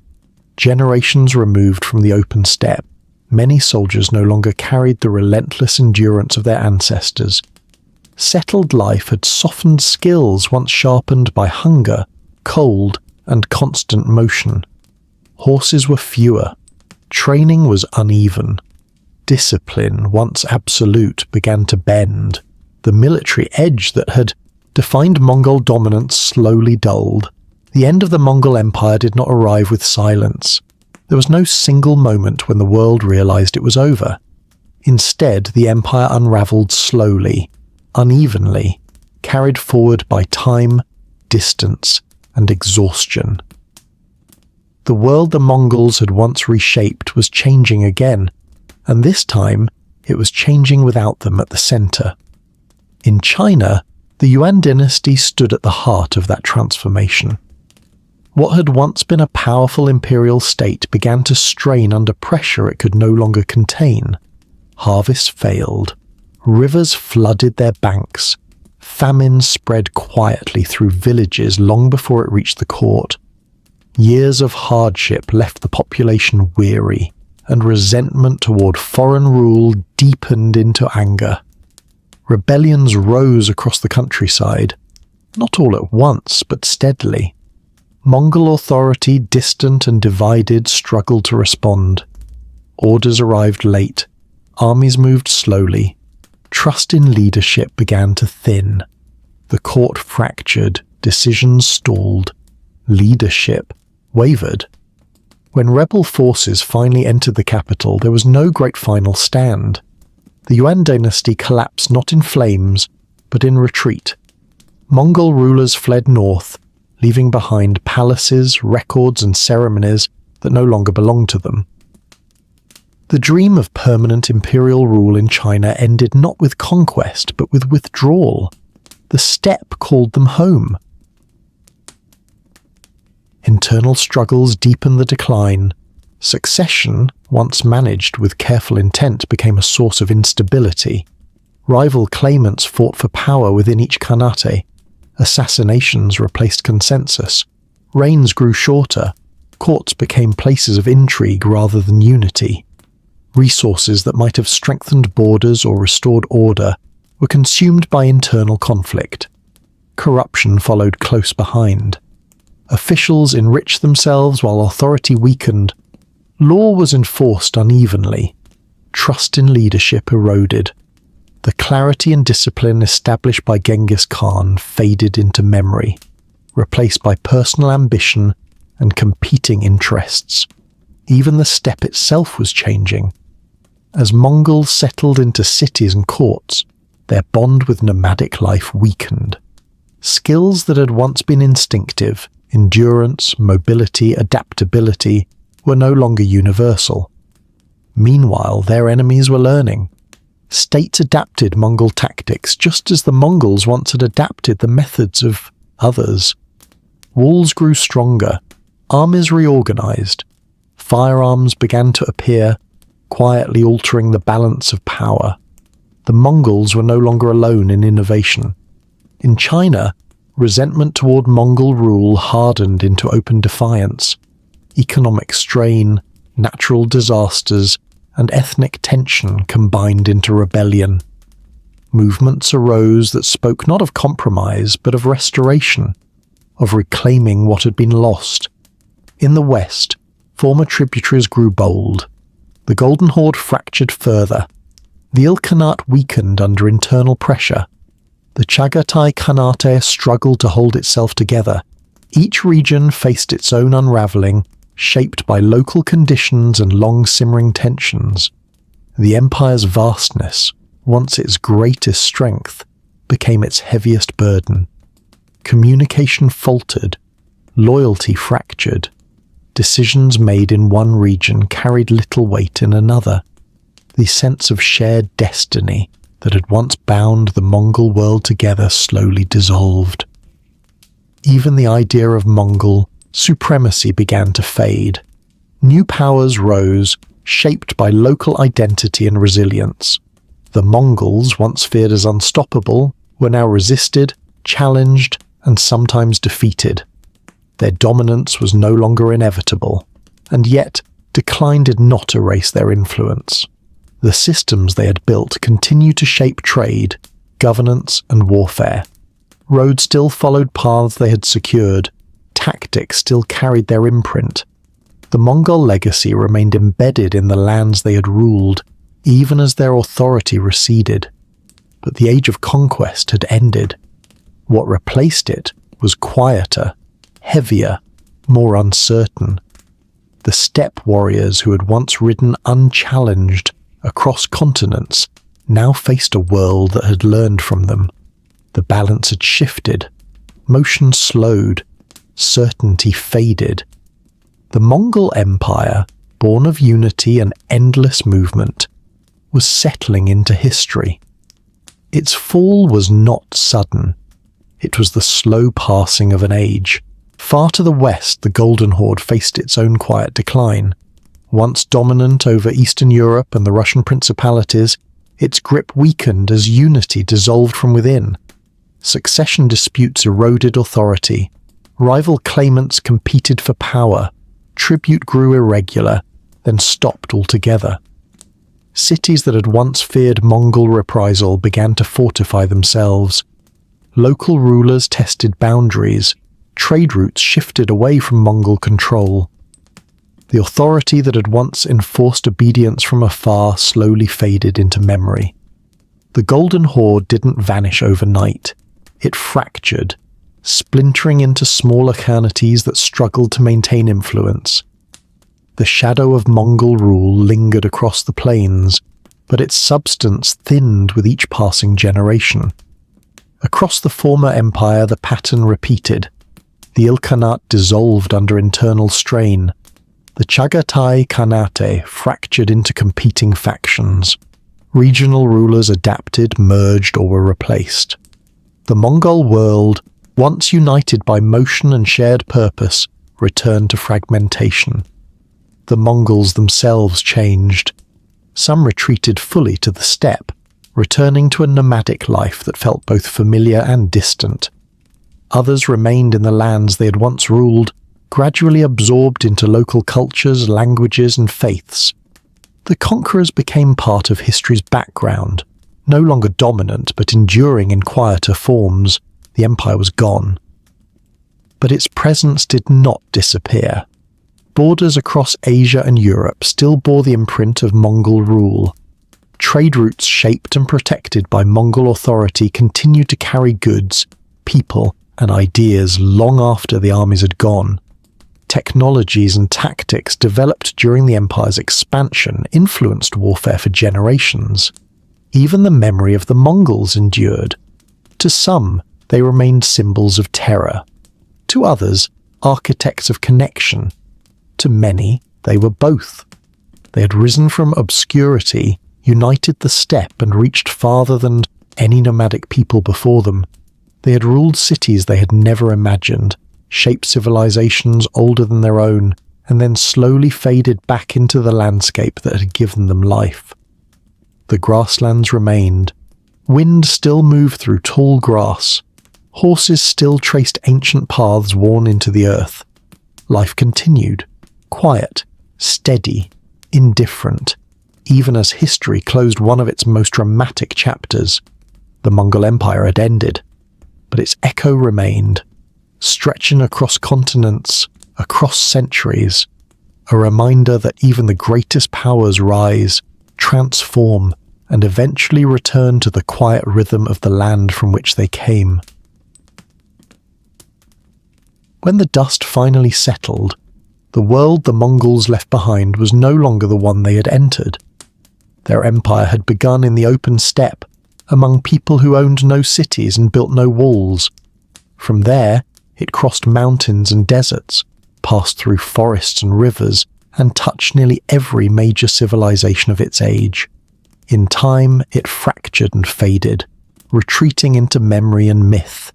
Generations removed from the open steppe, many soldiers no longer carried the relentless endurance of their ancestors. Settled life had softened skills once sharpened by hunger, cold, and constant motion. Horses were fewer. Training was uneven. Discipline, once absolute, began to bend. The military edge that had defined Mongol dominance slowly dulled. The end of the Mongol Empire did not arrive with silence. There was no single moment when the world realized it was over. Instead, the empire unraveled slowly, unevenly, carried forward by time, distance, and exhaustion. The world the Mongols had once reshaped was changing again, and this time it was changing without them at the center. In China, the Yuan dynasty stood at the heart of that transformation. What had once been a powerful imperial state began to strain under pressure it could no longer contain. Harvests failed. Rivers flooded their banks. Famine spread quietly through villages long before it reached the court. Years of hardship left the population weary, and resentment toward foreign rule deepened into anger. Rebellions rose across the countryside, not all at once, but steadily. Mongol authority, distant and divided, struggled to respond. Orders arrived late. Armies moved slowly. Trust in leadership began to thin. The court fractured. Decisions stalled. Leadership wavered. When rebel forces finally entered the capital, there was no great final stand. The Yuan dynasty collapsed not in flames, but in retreat. Mongol rulers fled north, leaving behind palaces, records, and ceremonies that no longer belonged to them. The dream of permanent imperial rule in China ended not with conquest, but with withdrawal. The steppe called them home. Internal struggles deepened the decline. Succession, once managed with careful intent, became a source of instability. Rival claimants fought for power within each Khanate. Assassinations replaced consensus. Reigns grew shorter. Courts became places of intrigue rather than unity. Resources that might have strengthened borders or restored order were consumed by internal conflict. Corruption followed close behind. Officials enriched themselves while authority weakened. Law was enforced unevenly. Trust in leadership eroded. The clarity and discipline established by Genghis Khan faded into memory, replaced by personal ambition and competing interests. Even the steppe itself was changing. As Mongols settled into cities and courts, their bond with nomadic life weakened. Skills that had once been instinctive, endurance, mobility, adaptability, were no longer universal. Meanwhile, their enemies were learning. States adapted Mongol tactics just as the Mongols once had adapted the methods of others. Walls grew stronger, armies reorganized, firearms began to appear, quietly altering the balance of power. The Mongols were no longer alone in innovation. In China, resentment toward Mongol rule hardened into open defiance. Economic strain, natural disasters, and ethnic tension combined into rebellion. Movements arose that spoke not of compromise, but of restoration, of reclaiming what had been lost. In the West, former tributaries grew bold. The Golden Horde fractured further. The Ilkhanate weakened under internal pressure. The Chagatai Khanate struggled to hold itself together. Each region faced its own unraveling, shaped by local conditions and long-simmering tensions. The empire's vastness, once its greatest strength, became its heaviest burden. Communication faltered, loyalty fractured. Decisions made in one region carried little weight in another. The sense of shared destiny that had once bound the Mongol world together slowly dissolved. Even the idea of Mongol supremacy began to fade. New powers rose, shaped by local identity and resilience. The Mongols, once feared as unstoppable, were now resisted, challenged, and sometimes defeated. Their dominance was no longer inevitable, and yet decline did not erase their influence. The systems they had built continued to shape trade, governance, and warfare. Roads still followed paths they had secured. Tactics still carried their imprint. The Mongol legacy remained embedded in the lands they had ruled, even as their authority receded. But the age of conquest had ended. What replaced it was quieter, heavier, more uncertain. The steppe warriors who had once ridden unchallenged across continents now faced a world that had learned from them. The balance had shifted, motion slowed, certainty faded. The Mongol Empire, born of unity and endless movement, was settling into history. Its fall was not sudden. It was the slow passing of an age. Far to the west, the Golden Horde faced its own quiet decline. Once dominant over Eastern Europe and the Russian principalities, its grip weakened as unity dissolved from within. Succession disputes eroded authority. Rival claimants competed for power. Tribute grew irregular, then stopped altogether. Cities that had once feared Mongol reprisal began to fortify themselves. Local rulers tested boundaries. Trade routes shifted away from Mongol control. The authority that had once enforced obedience from afar slowly faded into memory. The Golden Horde didn't vanish overnight. It fractured, splintering into smaller Khanates that struggled to maintain influence. The shadow of Mongol rule lingered across the plains, but its substance thinned with each passing generation. Across the former empire, the pattern repeated. The Ilkhanate dissolved under internal strain. The Chagatai Khanate fractured into competing factions. Regional rulers adapted, merged, or were replaced. The Mongol world, once united by motion and shared purpose, returned to fragmentation. The Mongols themselves changed. Some retreated fully to the steppe, returning to a nomadic life that felt both familiar and distant. Others remained in the lands they had once ruled, gradually absorbed into local cultures, languages, and faiths. The conquerors became part of history's background, no longer dominant but enduring in quieter forms. The empire was gone. But its presence did not disappear. Borders across Asia and Europe still bore the imprint of Mongol rule. Trade routes shaped and protected by Mongol authority continued to carry goods, people, and ideas long after the armies had gone. Technologies and tactics developed during the empire's expansion influenced warfare for generations. Even the memory of the Mongols endured. To some, they remained symbols of terror. To others, architects of connection. To many, they were both. They had risen from obscurity, united the steppe, and reached farther than any nomadic people before them. They had ruled cities they had never imagined, shaped civilizations older than their own, and then slowly faded back into the landscape that had given them life. The grasslands remained. Wind still moved through tall grass. Horses still traced ancient paths worn into the earth. Life continued, quiet, steady, indifferent, even as history closed one of its most dramatic chapters. The Mongol Empire had ended, but its echo remained, stretching across continents, across centuries, a reminder that even the greatest powers rise, transform, and eventually return to the quiet rhythm of the land from which they came. When the dust finally settled, the world the Mongols left behind was no longer the one they had entered. Their empire had begun in the open steppe, among people who owned no cities and built no walls. From there, it crossed mountains and deserts, passed through forests and rivers, and touched nearly every major civilization of its age. In time, it fractured and faded, retreating into memory and myth.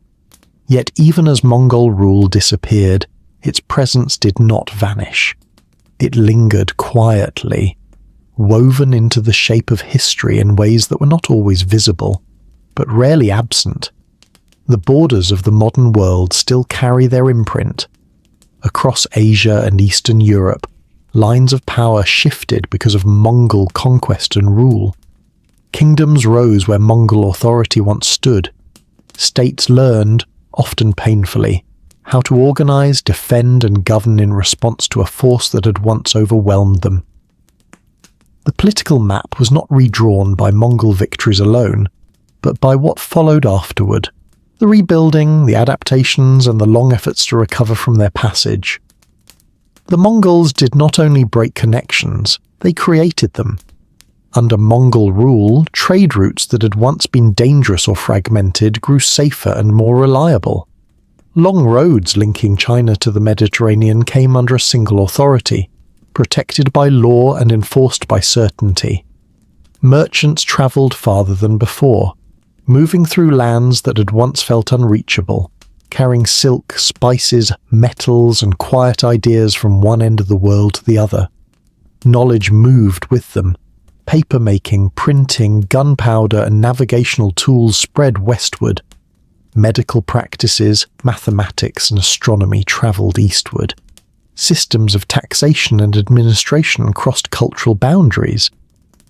Yet even as Mongol rule disappeared, its presence did not vanish. It lingered quietly, woven into the shape of history in ways that were not always visible, but rarely absent. The borders of the modern world still carry their imprint. Across Asia and Eastern Europe, lines of power shifted because of Mongol conquest and rule. Kingdoms rose where Mongol authority once stood. States learned, often painfully, how to organize, defend, and govern in response to a force that had once overwhelmed them. The political map was not redrawn by Mongol victories alone, but by what followed afterward: the rebuilding, the adaptations, and the long efforts to recover from their passage. The Mongols did not only break connections, they created them. Under Mongol rule, trade routes that had once been dangerous or fragmented grew safer and more reliable. Long roads linking China to the Mediterranean came under a single authority, protected by law and enforced by certainty. Merchants travelled farther than before, moving through lands that had once felt unreachable, carrying silk, spices, metals, and quiet ideas from one end of the world to the other. Knowledge moved with them. Paper-making, printing, gunpowder, and navigational tools spread westward. Medical practices, mathematics, and astronomy travelled eastward. Systems of taxation and administration crossed cultural boundaries.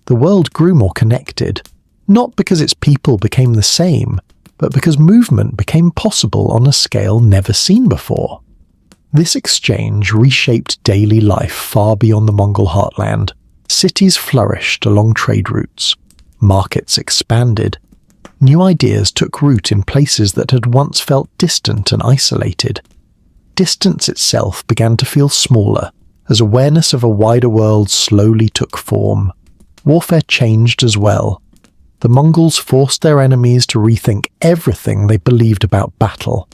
The world grew more connected, not because its people became the same, but because movement became possible on a scale never seen before. This exchange reshaped daily life far beyond the Mongol heartland. Cities flourished along trade routes. Markets expanded. New ideas took root in places that had once felt distant and isolated. Distance itself began to feel smaller, as awareness of a wider world slowly took form. Warfare changed as well. The Mongols forced their enemies to rethink everything they believed about battle.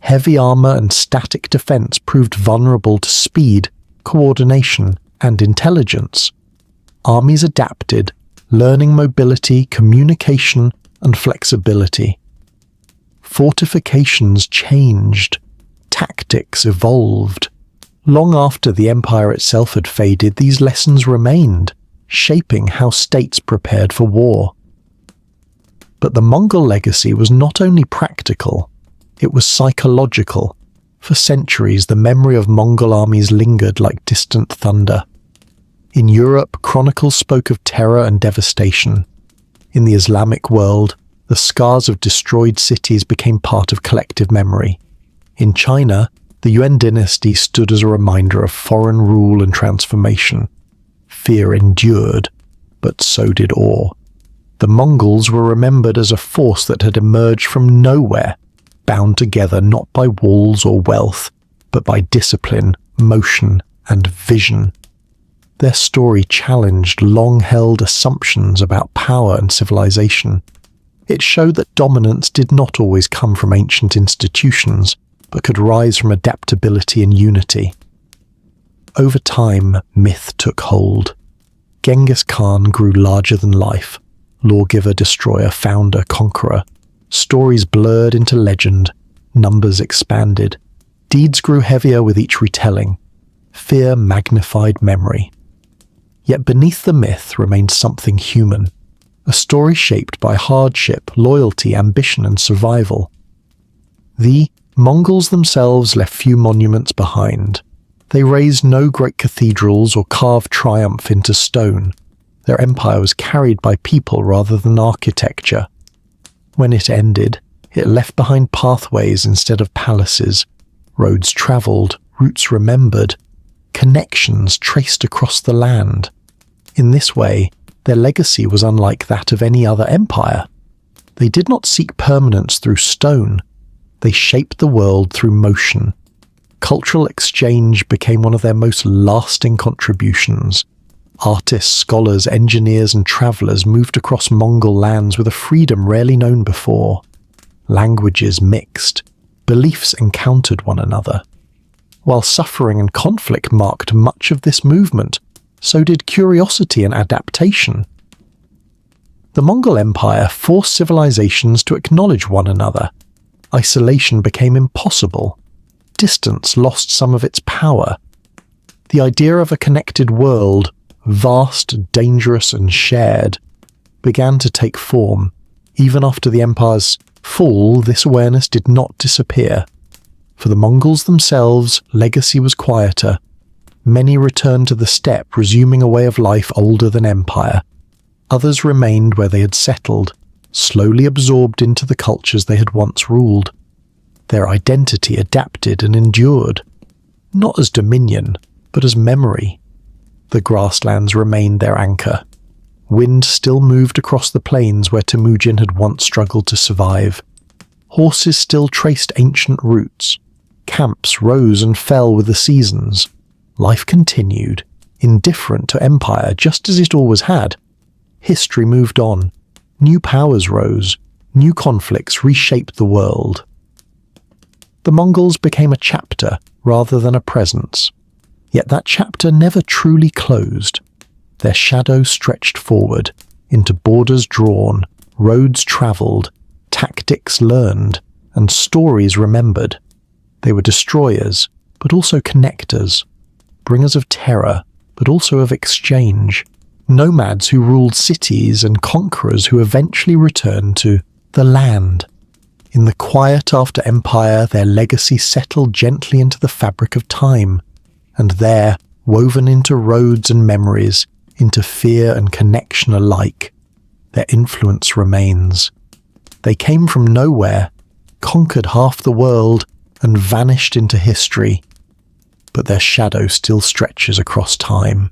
Heavy armor and static defense proved vulnerable to speed, coordination, and intelligence. Armies adapted, learning mobility, communication, and flexibility. Fortifications changed. Tactics evolved. Long after the empire itself had faded, these lessons remained, shaping how states prepared for war. But the Mongol legacy was not only practical, it was psychological. For centuries, the memory of Mongol armies lingered like distant thunder. In Europe, chronicles spoke of terror and devastation. In the Islamic world, the scars of destroyed cities became part of collective memory. In China, the Yuan dynasty stood as a reminder of foreign rule and transformation. Fear endured, but so did awe. The Mongols were remembered as a force that had emerged from nowhere, bound together not by walls or wealth, but by discipline, motion, and vision. Their story challenged long-held assumptions about power and civilization. It showed that dominance did not always come from ancient institutions, but could rise from adaptability and unity. Over time, myth took hold. Genghis Khan grew larger than life. Lawgiver, destroyer, founder, conqueror. Stories blurred into legend. Numbers expanded. Deeds grew heavier with each retelling. Fear magnified memory. Yet beneath the myth remained something human. A story shaped by hardship, loyalty, ambition, and survival. The Mongols themselves left few monuments behind. They raised no great cathedrals or carved triumph into stone. Their empire was carried by people rather than architecture. When it ended, it left behind pathways instead of palaces, roads travelled, routes remembered, connections traced across the land. In this way, their legacy was unlike that of any other empire. They did not seek permanence through stone. They shaped the world through motion. Cultural exchange became one of their most lasting contributions. Artists, scholars, engineers, and travellers moved across Mongol lands with a freedom rarely known before. Languages mixed. Beliefs encountered one another. While suffering and conflict marked much of this movement, so did curiosity and adaptation. The Mongol Empire forced civilizations to acknowledge one another. Isolation became impossible. Distance lost some of its power. The idea of a connected world, vast, dangerous, and shared, began to take form. Even after the empire's fall, this awareness did not disappear. For the Mongols themselves, legacy was quieter. Many returned to the steppe, resuming a way of life older than empire. Others remained where they had settled, slowly absorbed into the cultures they had once ruled. Their identity adapted and endured, not as dominion, but as memory. The grasslands remained their anchor. Wind still moved across the plains where Temujin had once struggled to survive. Horses still traced ancient routes. Camps rose and fell with the seasons. Life continued, indifferent to empire, just as it always had. History moved on. New powers rose. New conflicts reshaped the world. The Mongols became a chapter rather than a presence. Yet that chapter never truly closed. Their shadow stretched forward, into borders drawn, roads travelled, tactics learned, and stories remembered. They were destroyers, but also connectors, bringers of terror, but also of exchange, nomads who ruled cities and conquerors who eventually returned to the land. In the quiet after empire, their legacy settled gently into the fabric of time, and there, woven into roads and memories, into fear and connection alike, their influence remains. They came from nowhere, conquered half the world, and vanished into history, but their shadow still stretches across time.